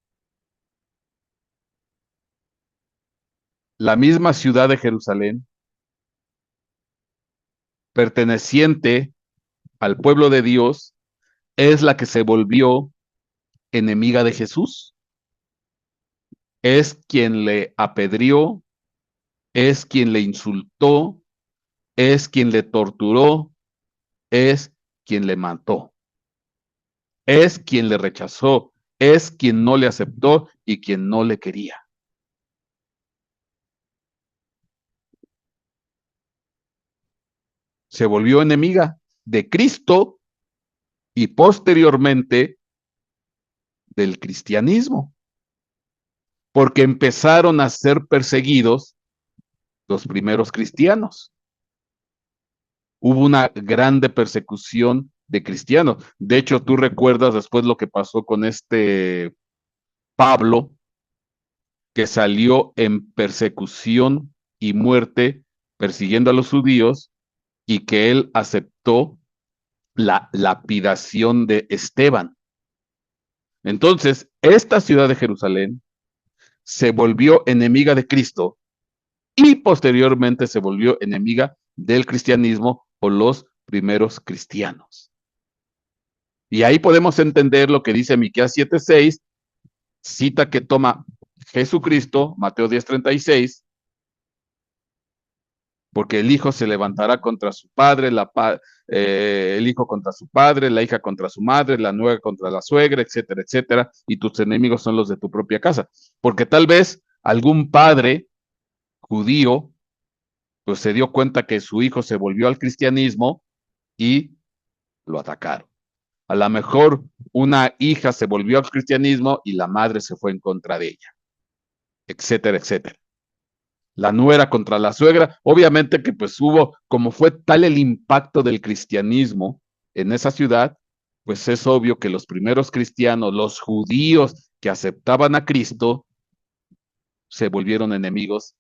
la misma ciudad de Jerusalén, perteneciente al pueblo de Dios, es la que se volvió enemiga de Jesús. Es quien le apedreó, es quien le insultó, es quien le torturó, es quien le mató, es quien le rechazó, es quien no le aceptó y quien no le quería. Se volvió enemiga de Cristo y posteriormente del cristianismo, porque empezaron a ser perseguidos los primeros cristianos. Hubo una grande persecución de cristianos. De hecho, tú recuerdas después lo que pasó con este Pablo, que salió en persecución y muerte persiguiendo a los judíos y que él aceptó la lapidación de Esteban. Entonces, esta ciudad de Jerusalén se volvió enemiga de Cristo y posteriormente se volvió enemiga del cristianismo o los primeros cristianos. Y ahí podemos entender lo que dice Miqueas 7:6, cita que toma Jesucristo, Mateo 10:36, porque el hijo se levantará contra su padre, el hijo contra su padre, la hija contra su madre, la nuera contra la suegra, etcétera, etcétera, y tus enemigos son los de tu propia casa. Porque tal vez algún padre judío pues se dio cuenta que su hijo se volvió al cristianismo y lo atacaron. A lo mejor una hija se volvió al cristianismo y la madre se fue en contra de ella, etcétera, etcétera. La nuera contra la suegra, obviamente que pues hubo, como fue tal el impacto del cristianismo en esa ciudad, pues es obvio que los primeros cristianos, los judíos que aceptaban a Cristo, se volvieron enemigos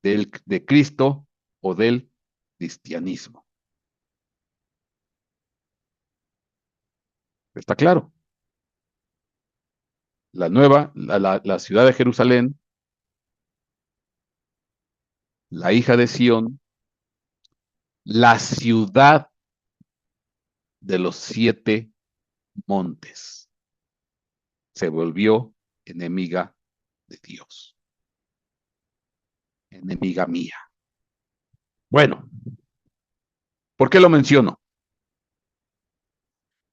de Cristo o del cristianismo. ¿Está claro? La ciudad de Jerusalén, la hija de Sión, la ciudad de los 7 montes, se volvió enemiga de Dios, enemiga mía. Bueno, ¿por qué lo menciono?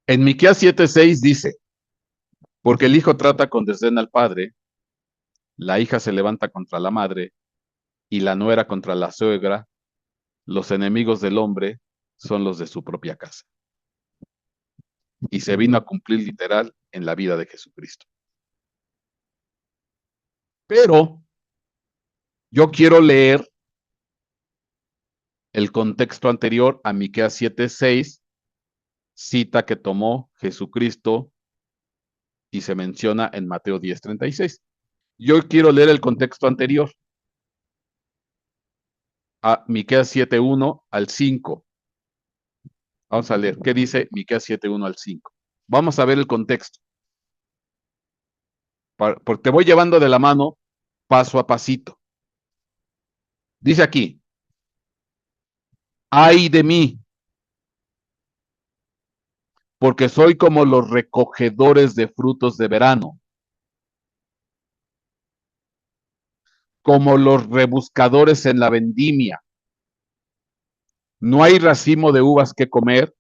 En Miqueas 7:6 dice, porque el hijo trata con desdén al padre, la hija se levanta contra la madre y la nuera contra la suegra, los enemigos del hombre son los de su propia casa. Y se vino a cumplir literal en la vida de Jesucristo. Pero yo quiero leer el contexto anterior a Miqueas 7:6, cita que tomó Jesucristo y se menciona en Mateo 10:36. Yo quiero leer el contexto anterior, a Miqueas 7:1 al 5. Vamos a leer, ¿qué dice Miqueas 7:1 al 5? Vamos a ver el contexto, porque te voy llevando de la mano paso a pasito. Dice aquí, ay de mí, porque soy como los recogedores de frutos de verano, como los rebuscadores en la vendimia. No hay racimo de uvas que comer,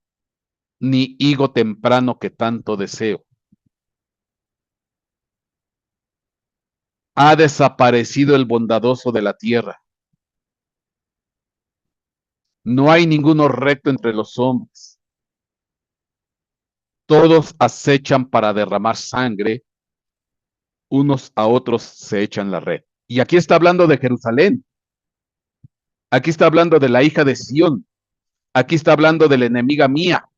ni higo temprano que tanto deseo. Ha desaparecido el bondadoso de la tierra. No hay ninguno recto entre los hombres. Todos acechan para derramar sangre, unos a otros se echan la red. Y aquí está hablando de Jerusalén. Aquí está hablando de la hija de Sión. Aquí está hablando de la enemiga mía.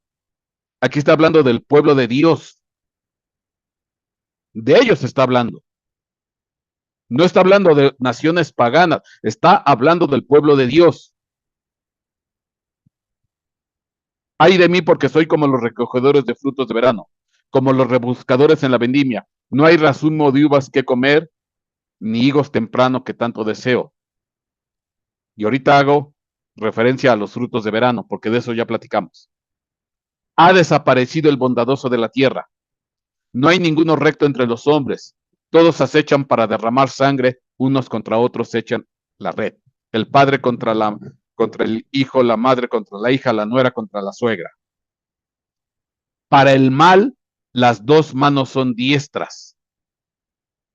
Aquí está hablando del pueblo de Dios. De ellos está hablando. No está hablando de naciones paganas. Está hablando del pueblo de Dios. Ay de mí porque soy como los recogedores de frutos de verano, como los rebuscadores en la vendimia. No hay racimo de uvas que comer, ni higos temprano que tanto deseo. Y ahorita hago referencia a los frutos de verano, porque de eso ya platicamos. Ha desaparecido el bondadoso de la tierra. No hay ninguno recto entre los hombres. Todos acechan para derramar sangre, unos contra otros se echan la red. El padre contra el hijo, la madre contra la hija, la nuera contra la suegra. Para el mal, las dos manos son diestras.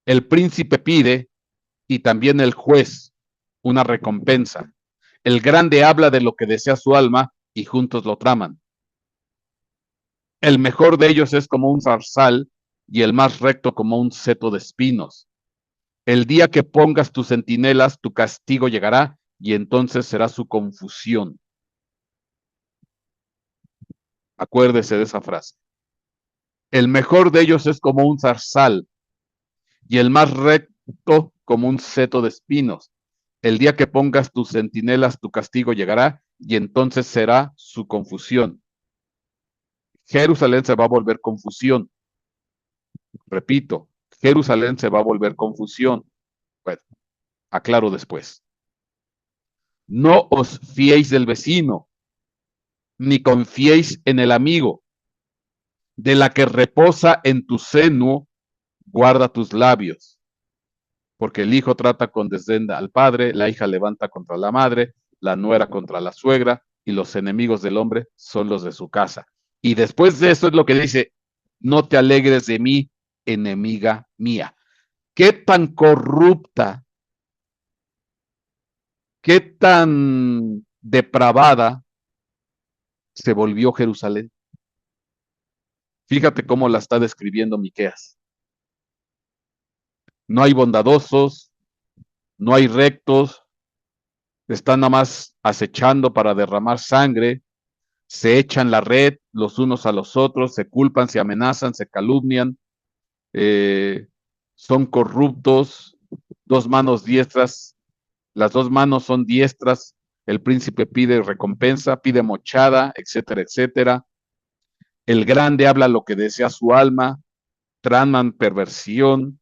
El príncipe pide y también el juez una recompensa. El grande habla de lo que desea su alma y juntos lo traman. El mejor de ellos es como un zarzal y el más recto como un seto de espinos. El día que pongas tus centinelas, tu castigo llegará y entonces será su confusión. Acuérdese de esa frase. El mejor de ellos es como un zarzal y el más recto como un seto de espinos. El día que pongas tus centinelas, tu castigo llegará y entonces será su confusión. Jerusalén se va a volver confusión. Repito, Jerusalén se va a volver confusión. Bueno, aclaro después. No os fiéis del vecino, ni confiéis en el amigo. De la que reposa en tu seno, guarda tus labios. Porque el hijo trata con desdén al padre, la hija levanta contra la madre, la nuera contra la suegra, y los enemigos del hombre son los de su casa. Y después de eso es lo que dice, no te alegres de mí, enemiga mía. ¿Qué tan corrupta, qué tan depravada se volvió Jerusalén? Fíjate cómo la está describiendo Miqueas. No hay bondadosos, no hay rectos, están nada más acechando para derramar sangre, se echan la red los unos a los otros, se culpan, se amenazan, se calumnian, son corruptos, dos manos diestras, las dos manos son diestras, el príncipe pide recompensa, pide mochada, etcétera, etcétera. El grande habla lo que desea su alma, traman perversión,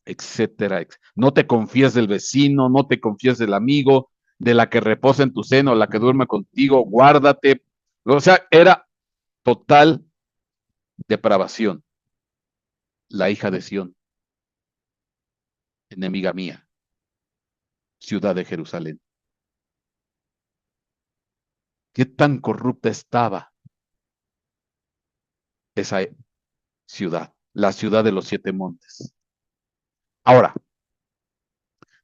etcétera. No te confíes del vecino, no te confíes del amigo, de la que reposa en tu seno, la que duerme contigo, guárdate. O sea, era total depravación. La hija de Sión, enemiga mía, ciudad de Jerusalén. ¿Qué tan corrupta estaba esa ciudad, la ciudad de los siete montes? Ahora,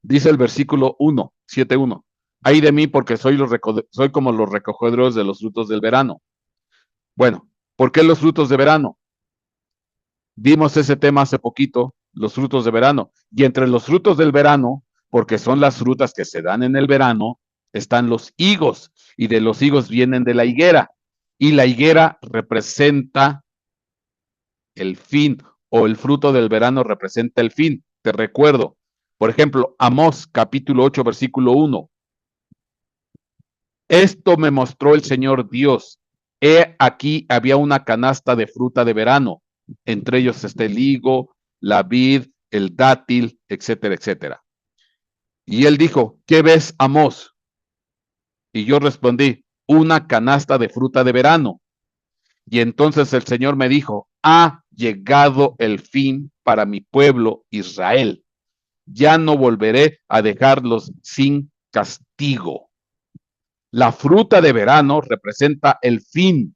dice el versículo 1, 7:1. Ay de mí porque soy como los recogedores de los frutos del verano. Bueno, ¿por qué los frutos de verano? Vimos ese tema hace poquito, los frutos de verano. Y entre los frutos del verano, porque son las frutas que se dan en el verano, están los higos. Y de los higos vienen de la higuera. Y la higuera representa el fin, o el fruto del verano representa el fin. Te recuerdo, por ejemplo, Amós capítulo 8, versículo 1. Esto me mostró el Señor Dios. He aquí había una canasta de fruta de verano. Entre ellos está el higo, la vid, el dátil, etcétera, etcétera. Y él dijo, ¿qué ves, Amós? Y yo respondí, una canasta de fruta de verano. Y entonces el Señor me dijo, ha llegado el fin para mi pueblo Israel. Ya no volveré a dejarlos sin castigo. La fruta de verano representa el fin,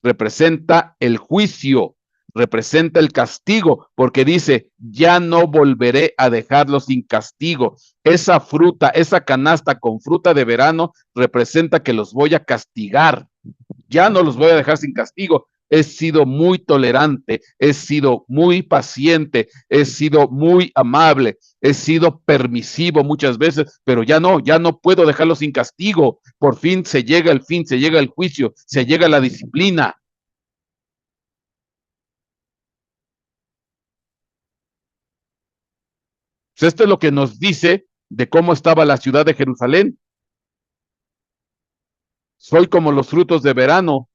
representa el juicio, representa el castigo, porque dice, ya no volveré a dejarlos sin castigo. Esa fruta, esa canasta con fruta de verano representa que los voy a castigar. Ya no los voy a dejar sin castigo. He sido muy tolerante, he sido muy paciente, he sido muy amable, he sido permisivo muchas veces, pero ya no puedo dejarlos sin castigo. Por fin se llega el fin, se llega el juicio, se llega la disciplina. Pues esto es lo que nos dice de cómo estaba la ciudad de Jerusalén. Soy como los frutos de verano,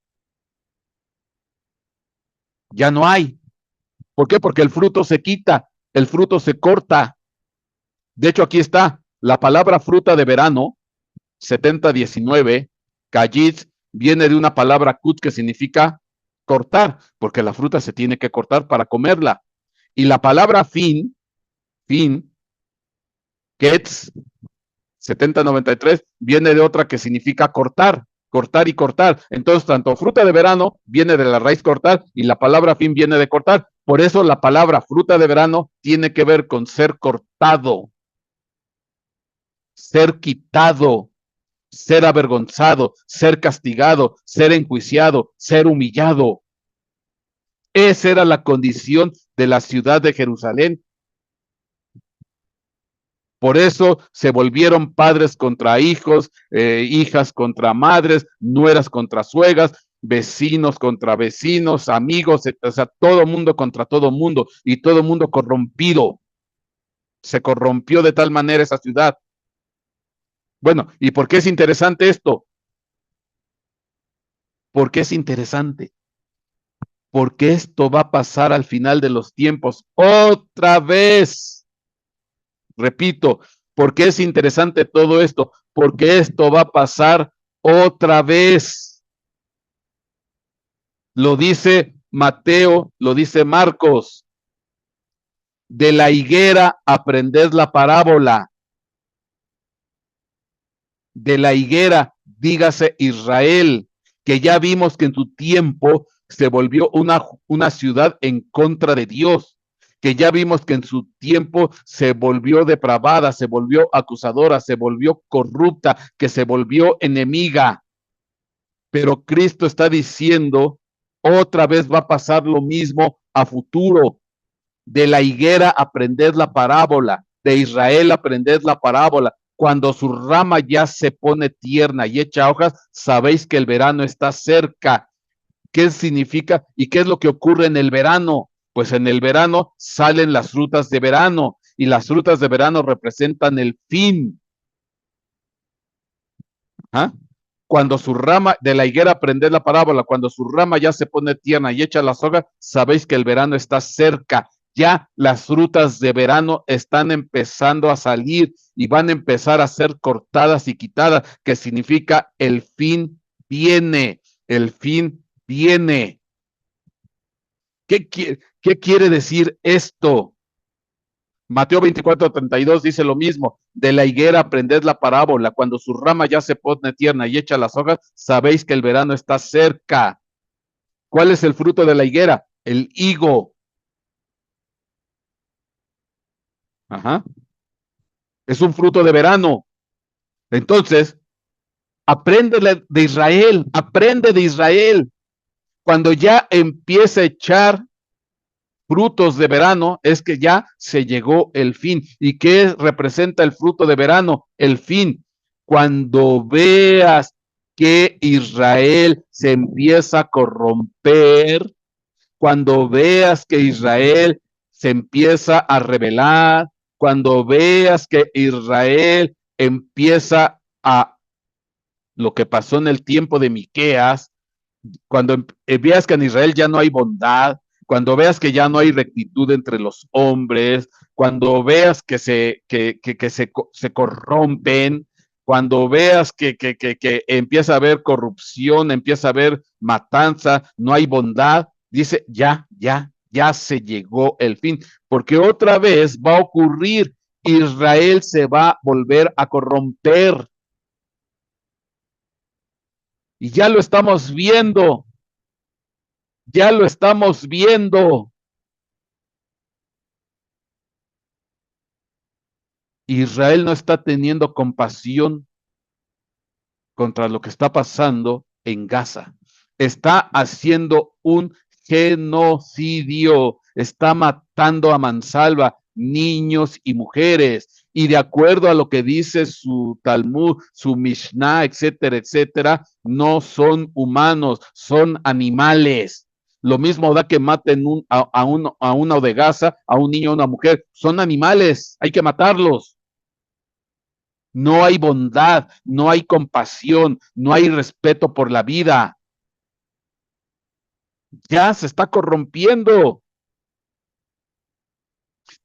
ya no hay. ¿Por qué? Porque el fruto se quita, el fruto se corta. De hecho, aquí está la palabra fruta de verano, 7019, Kayitz, viene de una palabra kut que significa cortar, porque la fruta se tiene que cortar para comerla. Y la palabra fin, ketz, 7093, viene de otra que significa cortar, cortar y cortar. Entonces, tanto fruta de verano viene de la raíz cortar y la palabra fin viene de cortar. Por eso la palabra fruta de verano tiene que ver con ser cortado, ser quitado, ser avergonzado, ser castigado, ser enjuiciado, ser humillado. Esa era la condición de la ciudad de Jerusalén. Por eso se volvieron padres contra hijos, hijas contra madres, nueras contra suegras, vecinos contra vecinos, amigos, o sea, todo mundo contra todo mundo y todo mundo corrompido. Se corrompió de tal manera esa ciudad. Bueno, ¿y por qué es interesante esto? ¿Por qué es interesante? Porque esto va a pasar al final de los tiempos otra vez. Repito, ¿por qué es interesante todo esto? Porque esto va a pasar otra vez. Lo dice Mateo, lo dice Marcos. De la higuera aprended la parábola. De la higuera, dígase Israel, que ya vimos que en su tiempo se volvió una ciudad en contra de Dios, que ya vimos que en su tiempo se volvió depravada, se volvió acusadora, se volvió corrupta, que se volvió enemiga. Pero Cristo está diciendo, otra vez va a pasar lo mismo a futuro. De la higuera aprended la parábola, de Israel aprended la parábola. Cuando su rama ya se pone tierna y echa hojas, sabéis que el verano está cerca. ¿Qué significa y qué es lo que ocurre en el verano? Pues en el verano salen las frutas de verano y las frutas de verano representan el fin. ¿Ah? Cuando su rama de la higuera, aprended la parábola, cuando su rama ya se pone tierna y echa las hojas, sabéis que el verano está cerca. Ya las frutas de verano están empezando a salir y van a empezar a ser cortadas y quitadas, que significa el fin viene, el fin viene. ¿Qué quiere decir esto? Mateo 24:32 dice lo mismo, de la higuera aprended la parábola, cuando su rama ya se pone tierna y echa las hojas, sabéis que el verano está cerca. ¿Cuál es el fruto de la higuera? El higo. Ajá. Es un fruto de verano. Entonces, aprende de Israel, aprende de Israel. Cuando ya empieza a echar frutos de verano, es que ya se llegó el fin. ¿Y qué representa el fruto de verano? El fin. Cuando veas que Israel se empieza a corromper, cuando veas que Israel se empieza a rebelar, cuando veas que Israel empieza a lo que pasó en el tiempo de Miqueas, cuando veas que en Israel ya no hay bondad, cuando veas que ya no hay rectitud entre los hombres, cuando veas que se corrompen, cuando veas que empieza a haber corrupción, empieza a haber matanza, no hay bondad, dice, ya se llegó el fin, porque otra vez va a ocurrir, Israel se va a volver a corromper. Y ya lo estamos viendo, ya lo estamos viendo. Israel no está teniendo compasión contra lo que está pasando en Gaza. Está haciendo un genocidio, está matando a mansalva niños y mujeres. Y de acuerdo a lo que dice su Talmud, su Mishnah, etcétera, etcétera, no son humanos, son animales. Lo mismo da que maten a uno de Gaza, a un niño o a una mujer. Son animales, hay que matarlos. No hay bondad, no hay compasión, no hay respeto por la vida. Ya se está corrompiendo.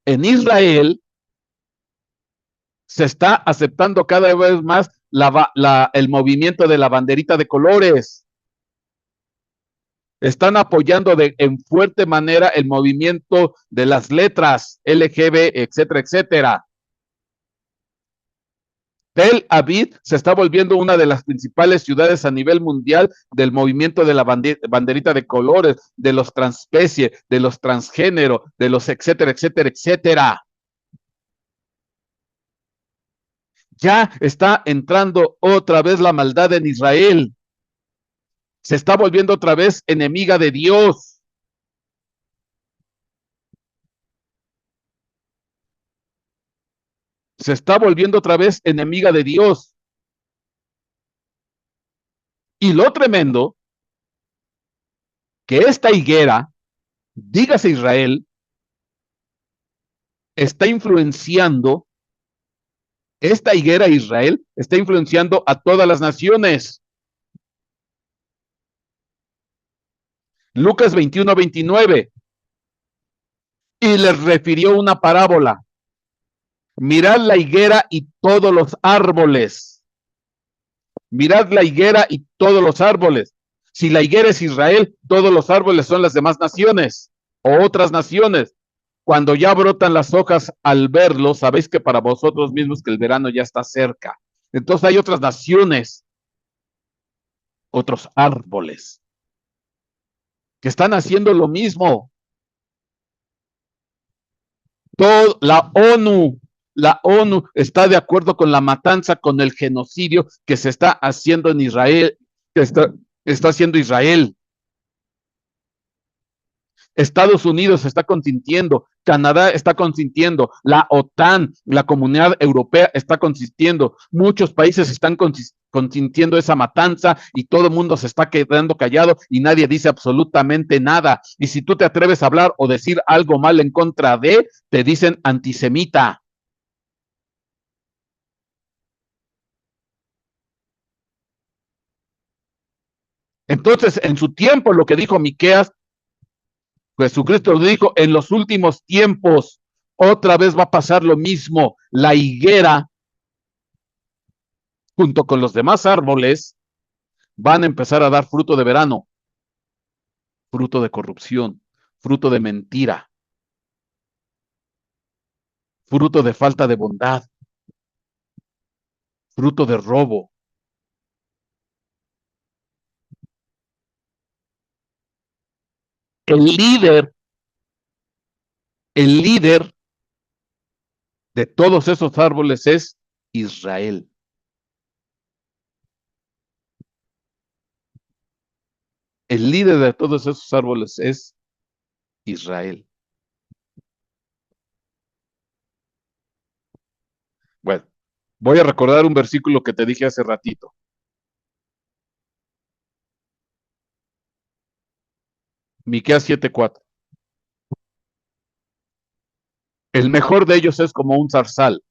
En Israel se está aceptando cada vez más el movimiento de la banderita de colores. Están apoyando en fuerte manera el movimiento de las letras LGB, etcétera, etcétera. Tel Aviv se está volviendo una de las principales ciudades a nivel mundial del movimiento de la banderita de colores, de los transespecie, de los transgénero, de los etcétera, etcétera, etcétera. Ya está entrando otra vez la maldad en Israel. Se está volviendo otra vez enemiga de Dios. Se está volviendo otra vez enemiga de Dios. Y lo tremendo, que esta higuera, dígase Israel, está influenciando, esta higuera Israel está influenciando a todas las naciones. Lucas 21-29. Y les refirió una parábola. Mirad la higuera y todos los árboles. Mirad la higuera y todos los árboles. Si la higuera es Israel, todos los árboles son las demás naciones o otras naciones. Cuando ya brotan las hojas al verlo, sabéis que para vosotros mismos que el verano ya está cerca. Entonces hay otras naciones, otros árboles, que están haciendo lo mismo. Todo, la ONU está de acuerdo con la matanza, con el genocidio que se está haciendo en Israel, que está haciendo Israel. Estados Unidos está consintiendo, Canadá está consintiendo, la OTAN, la Comunidad Europea está consintiendo, muchos países están consintiendo esa matanza y todo el mundo se está quedando callado y nadie dice absolutamente nada. Y si tú te atreves a hablar o decir algo mal en contra de, te dicen antisemita. Entonces, en su tiempo, lo que dijo Miqueas, Jesucristo dijo, en los últimos tiempos, otra vez va a pasar lo mismo. La higuera, junto con los demás árboles, van a empezar a dar fruto de verano, fruto de corrupción, fruto de mentira, fruto de falta de bondad, fruto de robo. El líder, el líder de todos esos árboles es Israel. El líder de todos esos árboles es Israel. Bueno, voy a recordar un versículo que te dije hace ratito. Miqueas 7:4. El mejor de ellos es como un zarzal,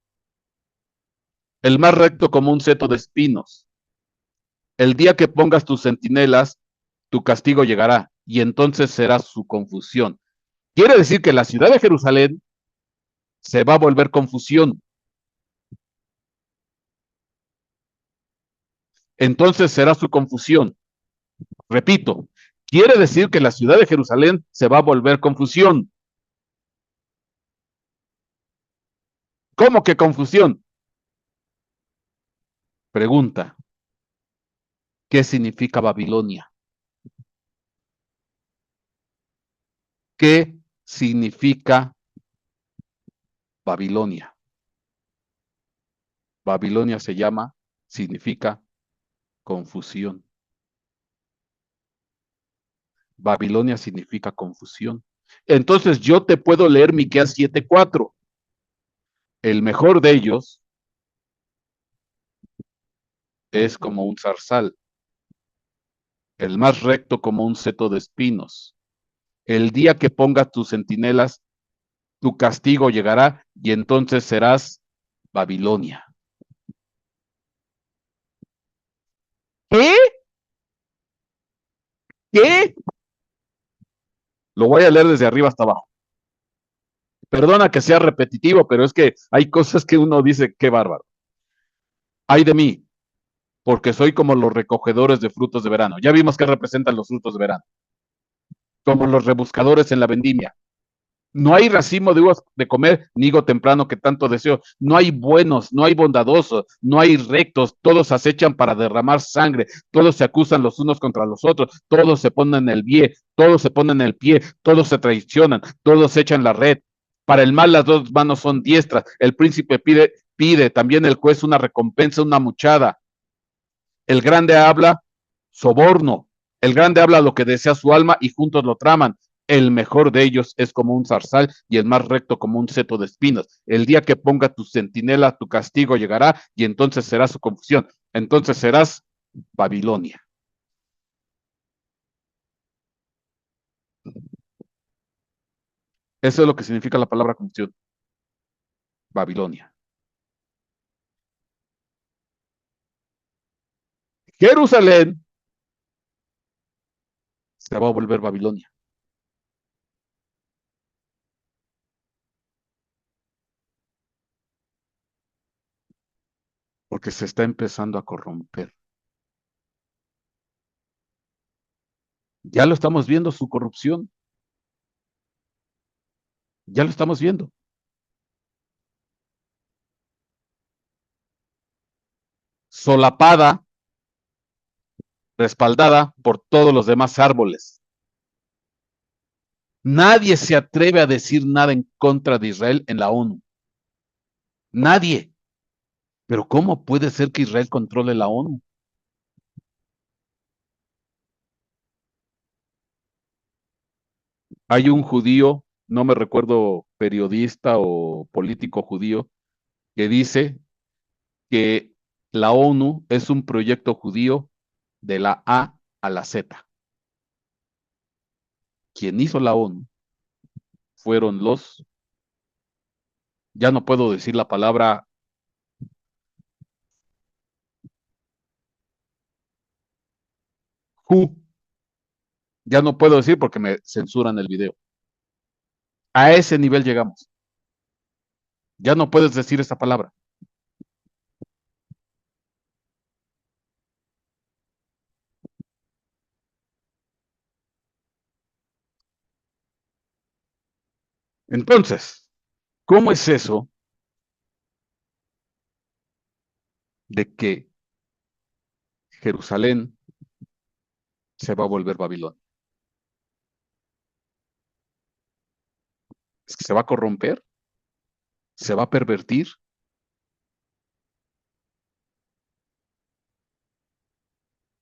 el más recto como un seto de espinos. El día que pongas tus centinelas, tu castigo llegará, y entonces será su confusión. Quiere decir que la ciudad de Jerusalén se va a volver confusión. Entonces será su confusión. Repito, quiere decir que la ciudad de Jerusalén se va a volver confusión. ¿Cómo que confusión? Pregunta, ¿qué significa Babilonia? ¿Qué significa Babilonia? Babilonia significa confusión. Babilonia significa confusión. Entonces yo te puedo leer Miqueas 7:4. El mejor de ellos es como un zarzal, el más recto como un seto de espinos. El día que pongas tus centinelas, tu castigo llegará y entonces serás Babilonia. ¿Qué? ¿Qué? Lo voy a leer desde arriba hasta abajo. Perdona que sea repetitivo, pero es que hay cosas que uno dice, qué bárbaro. Ay de mí, porque soy como los recogedores de frutos de verano. Ya vimos que representan los frutos de verano, como los rebuscadores en la vendimia. No hay racimo de uvas de comer, ni higo temprano que tanto deseo. No hay buenos, no hay bondadosos, no hay rectos. Todos acechan para derramar sangre. Todos se acusan los unos contra los otros. Todos se ponen el pie, todos se ponen el pie, todos se traicionan, todos echan la red. Para el mal las dos manos son diestras. El príncipe pide, también el juez una recompensa, una muchada. El grande habla soborno. El grande habla lo que desea su alma y juntos lo traman. El mejor de ellos es como un zarzal y el más recto como un seto de espinos. El día que ponga tu centinela, tu castigo llegará y entonces será su confusión. Entonces serás Babilonia. Eso es lo que significa la palabra confusión. Babilonia. Jerusalén se va a volver Babilonia porque se está empezando a corromper. Ya lo estamos viendo, su corrupción. Ya lo estamos viendo. Solapada, respaldada por todos los demás árboles. Nadie se atreve a decir nada en contra de Israel en la ONU. Nadie. Pero ¿cómo puede ser que Israel controle la ONU? Hay un judío, no me recuerdo, periodista o político judío, que dice que la ONU es un proyecto judío de la A a la Z. Quien hizo la ONU fueron ya no puedo decir la palabra who, ya no puedo decir porque me censuran el video. A ese nivel llegamos. Ya no puedes decir esa palabra. Entonces, ¿cómo es eso de que Jerusalén se va a volver Babilonia? ¿Es que se va a corromper? ¿Se va a pervertir?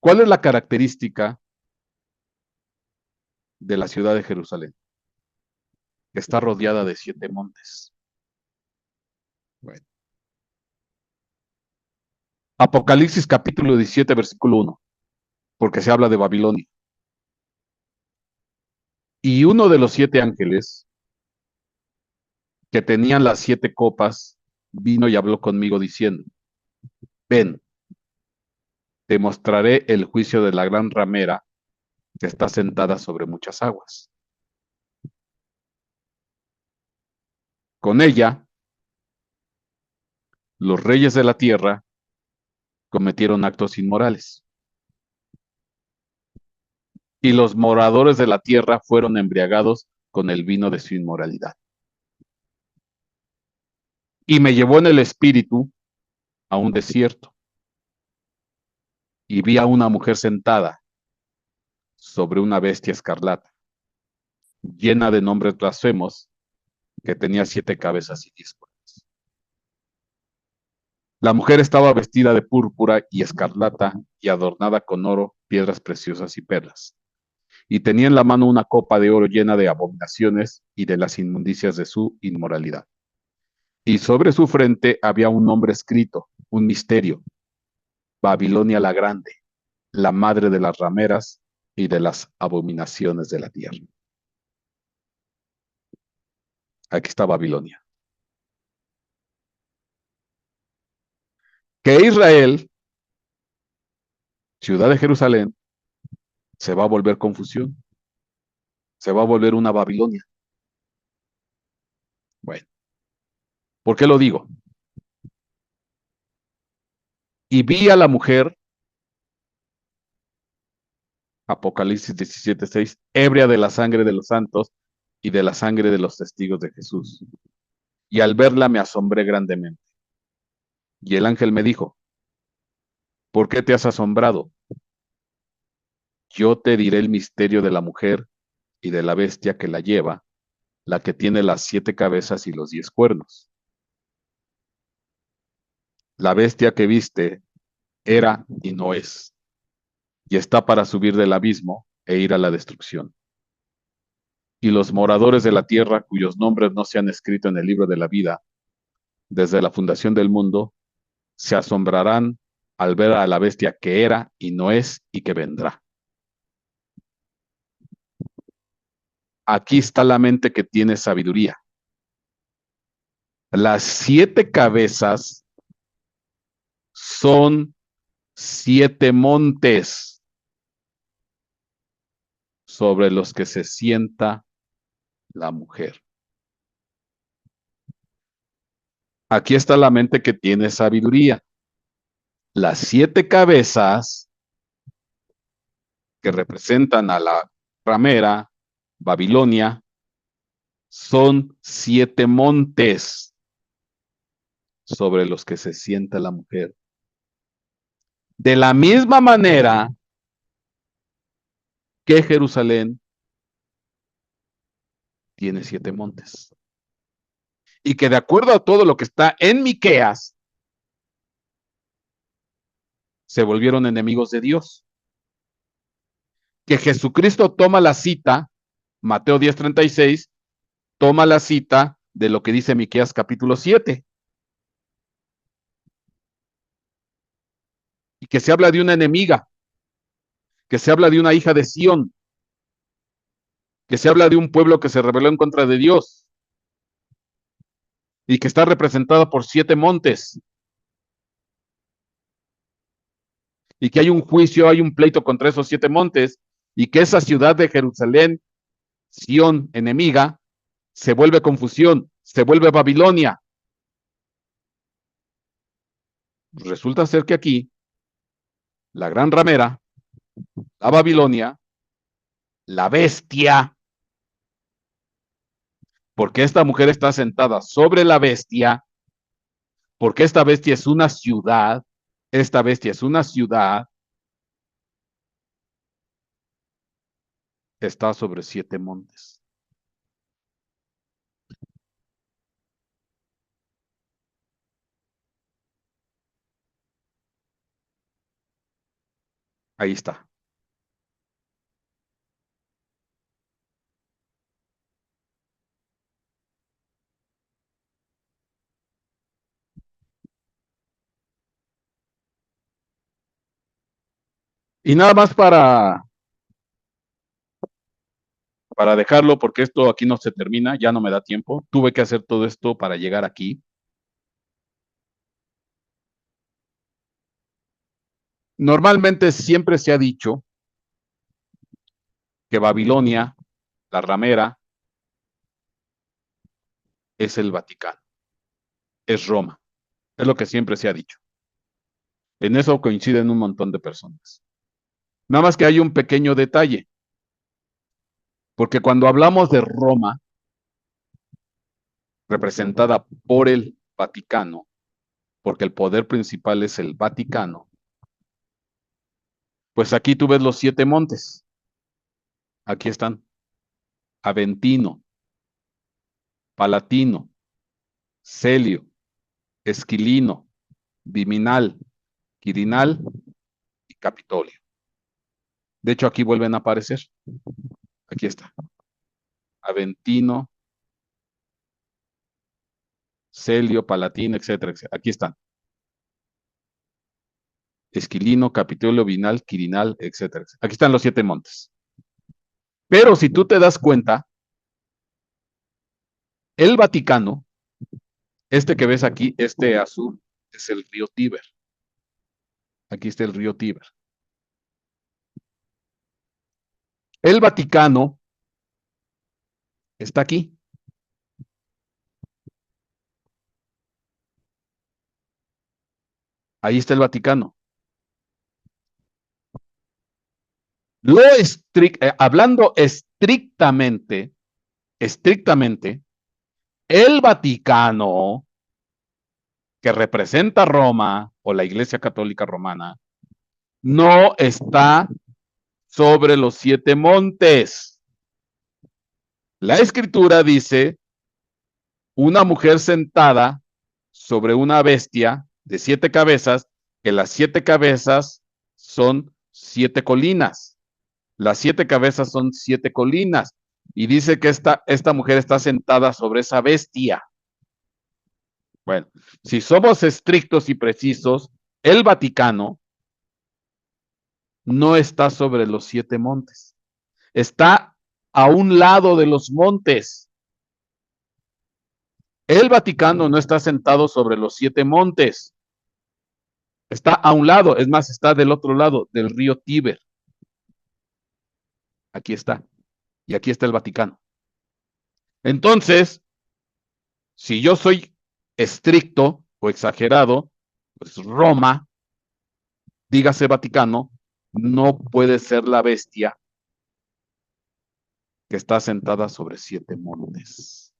¿Cuál es la característica de la ciudad de Jerusalén? Que está rodeada de 7 montes. Bueno. Apocalipsis capítulo 17, versículo 1, porque se habla de Babilonia. Y uno de los 7 ángeles que tenían las 7 copas vino y habló conmigo diciendo, ven, te mostraré el juicio de la gran ramera que está sentada sobre muchas aguas. Con ella, los reyes de la tierra cometieron actos inmorales, y los moradores de la tierra fueron embriagados con el vino de su inmoralidad. Y me llevó en el espíritu a un desierto, y vi a una mujer sentada sobre una bestia escarlata, llena de nombres blasfemos, que tenía 7 cabezas y 10 cuernos. La mujer estaba vestida de púrpura y escarlata y adornada con oro, piedras preciosas y perlas. Y tenía en la mano una copa de oro llena de abominaciones y de las inmundicias de su inmoralidad. Y sobre su frente había un nombre escrito, un misterio: Babilonia la Grande, la madre de las rameras y de las abominaciones de la tierra. Aquí está Babilonia. Que Israel, ciudad de Jerusalén, se va a volver confusión, se va a volver una Babilonia. Bueno, ¿por qué lo digo? Y vi a la mujer, Apocalipsis 17:6, ebria de la sangre de los santos y de la sangre de los testigos de Jesús. Y al verla me asombré grandemente. Y el ángel me dijo, ¿por qué te has asombrado? Yo te diré el misterio de la mujer y de la bestia que la lleva, la que tiene las 7 cabezas y los 10 cuernos. La bestia que viste era y no es, y está para subir del abismo e ir a la destrucción. Y los moradores de la tierra, cuyos nombres no se han escrito en el libro de la vida, desde la fundación del mundo, se asombrarán al ver a la bestia que era y no es y que vendrá. Aquí está la mente que tiene sabiduría. Las 7 cabezas son 7 montes sobre los que se sienta la mujer. Aquí está la mente que tiene sabiduría. Las 7 cabezas que representan a la ramera, Babilonia, son 7 montes sobre los que se sienta la mujer. De la misma manera que Jerusalén tiene 7 montes. Y que de acuerdo a todo lo que está en Miqueas, se volvieron enemigos de Dios. Que Jesucristo toma la cita, Mateo 10:36, toma la cita de lo que dice Miqueas capítulo 7. Y que se habla de una enemiga, que se habla de una hija de Sión, que se habla de un pueblo que se rebeló en contra de Dios y que está representada por 7 montes, y que hay un juicio, hay un pleito contra esos 7 montes, y que esa ciudad de Jerusalén, Sión, enemiga, se vuelve confusión, se vuelve Babilonia. Resulta ser que aquí, la gran ramera, la Babilonia, la bestia, porque esta mujer está sentada sobre la bestia, porque esta bestia es una ciudad, esta bestia es una ciudad, está sobre 7 montes. Ahí está. Y nada más para dejarlo, porque esto aquí no se termina, ya no me da tiempo. Tuve que hacer todo esto para llegar aquí. Normalmente siempre se ha dicho que Babilonia, la ramera, es el Vaticano, es Roma. Es lo que siempre se ha dicho. En eso coinciden un montón de personas. Nada más que hay un pequeño detalle, porque cuando hablamos de Roma, representada por el Vaticano, porque el poder principal es el Vaticano, pues aquí tú ves los 7 montes. Aquí están: Aventino, Palatino, Celio, Esquilino, Viminal, Quirinal y Capitolio. De hecho, aquí vuelven a aparecer. Aquí está: Aventino, Celio, Palatino, etcétera, etcétera. Aquí están: Esquilino, Capitolio, Vinal, Quirinal, etcétera, etcétera. Aquí están los 7 montes. Pero si tú te das cuenta, el Vaticano, este que ves aquí, este azul, es el río Tíber. Aquí está el río Tíber. El Vaticano está aquí. Ahí está el Vaticano. Hablando estrictamente, el Vaticano, que representa a Roma o la Iglesia Católica Romana, no está sobre los 7 montes. La escritura dice: una mujer sentada sobre una bestia de 7 cabezas, que las 7 cabezas son 7 colinas. Las 7 cabezas son 7 colinas. Y dice que esta mujer está sentada sobre esa bestia. Bueno, si somos estrictos y precisos, el Vaticano no está sobre los 7 montes. Está a un lado de los montes. El Vaticano no está sentado sobre los 7 montes. Está a un lado, es más, está del otro lado del río Tíber. Aquí está. Y aquí está el Vaticano. Entonces, si yo soy estricto o exagerado, pues Roma, dígase Vaticano, no puede ser la bestia que está sentada sobre 7 montes.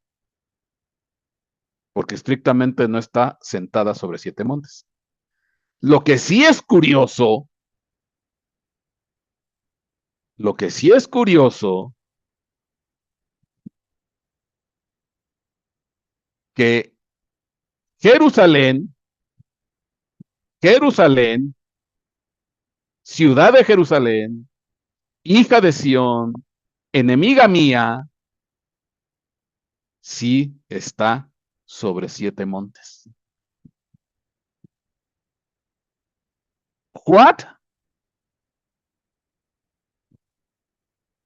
Porque estrictamente no está sentada sobre 7 montes. Lo que sí es curioso, lo que sí es curioso, que Jerusalén, Jerusalén, ciudad de Jerusalén, hija de Sión, enemiga mía, sí está sobre 7 montes. ¿What?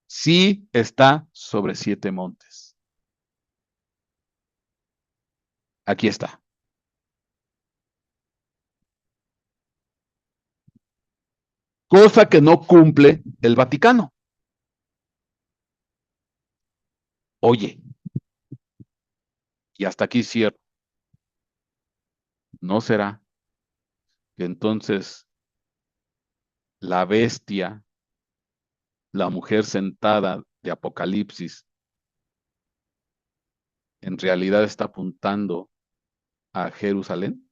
Sí está sobre 7 montes. Aquí está. Cosa que no cumple el Vaticano. Oye, y hasta aquí cierro. ¿No será que entonces la bestia, la mujer sentada de Apocalipsis, en realidad está apuntando a Jerusalén?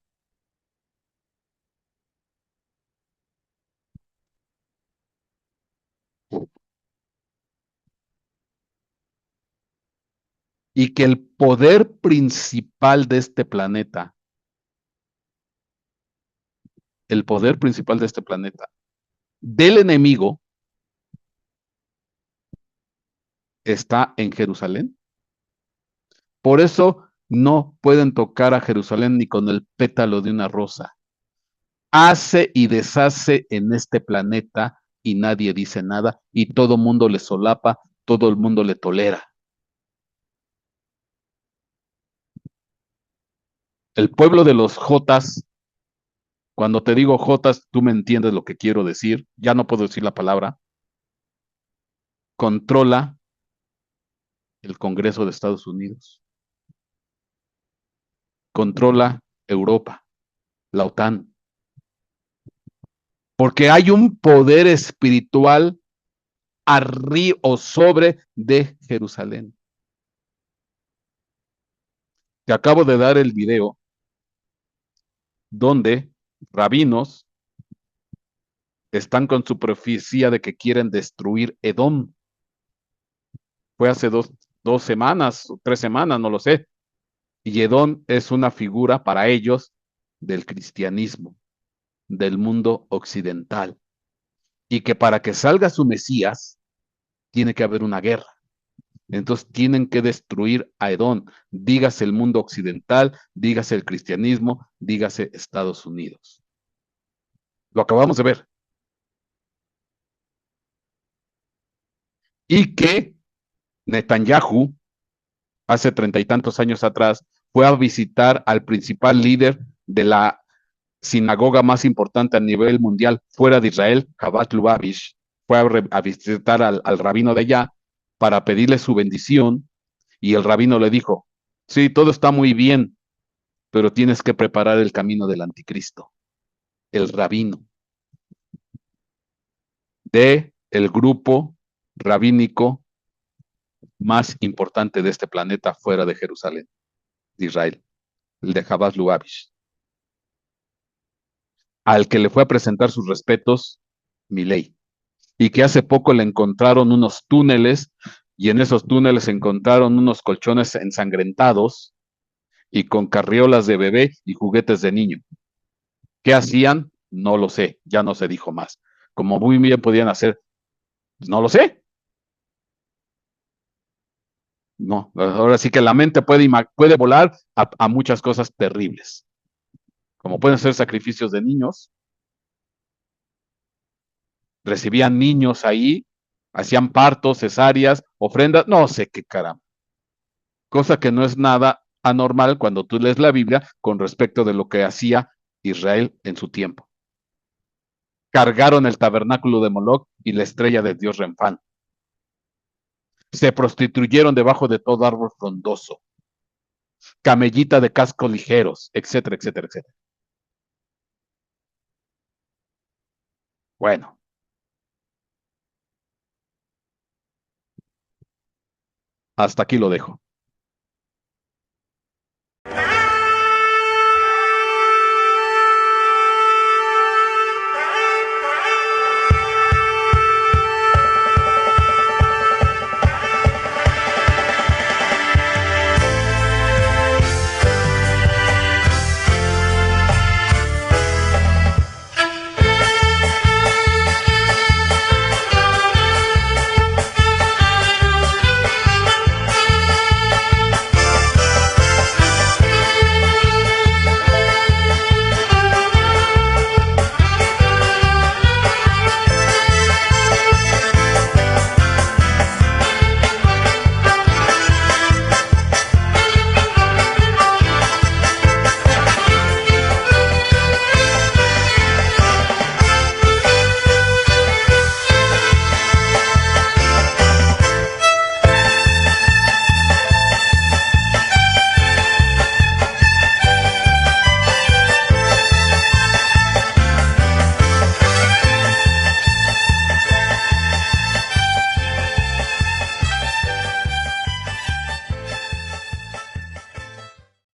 Y que el poder principal de este planeta, el poder principal de este planeta, del enemigo, está en Jerusalén. Por eso no pueden tocar a Jerusalén ni con el pétalo de una rosa. Hace y deshace en este planeta y nadie dice nada y todo mundo le solapa todo el mundo le tolera. El pueblo de los Jotas, cuando te digo Jotas, tú me entiendes lo que quiero decir, ya no puedo decir la palabra, controla el Congreso de Estados Unidos, controla Europa, la OTAN, porque hay un poder espiritual arriba o sobre de Jerusalén. Te acabo de dar el video donde rabinos están con su profecía de que quieren destruir Edom. Fue hace dos semanas o 3 semanas, no lo sé. Y Edom es una figura para ellos del cristianismo, del mundo occidental. Y que para que salga su Mesías, tiene que haber una guerra. Entonces tienen que destruir a Edom, dígase el mundo occidental, dígase el cristianismo, dígase Estados Unidos. Lo acabamos de ver. Y que Netanyahu, hace 30 y tantos años atrás, fue a visitar al principal líder de la sinagoga más importante a nivel mundial fuera de Israel, Chabad Lubavitch, fue a visitar al rabino de allá para pedirle su bendición y el rabino le dijo, sí, todo está muy bien, pero tienes que preparar el camino del anticristo. El rabino de el grupo rabínico más importante de este planeta fuera de Jerusalén, de Israel, el de Chabad Lubavitch, al que le fue a presentar sus respetos Milei, y que hace poco le encontraron unos túneles y en esos túneles encontraron unos colchones ensangrentados y con carriolas de bebé y juguetes de niño. ¿Qué hacían? No lo sé, ya no se dijo más. Como muy bien podían hacer, no lo sé. No, ahora sí que la mente puede volar a muchas cosas terribles, como pueden ser sacrificios de niños, recibían niños ahí, hacían partos, cesáreas, ofrendas, no sé qué caramba. Cosa que no es nada anormal cuando tú lees la Biblia con respecto de lo que hacía Israel en su tiempo. Cargaron el tabernáculo de Moloch y la estrella de Dios Renfán. Se prostituyeron debajo de todo árbol frondoso, camellita de cascos ligeros, etcétera, etcétera, etcétera. Bueno, hasta aquí lo dejo.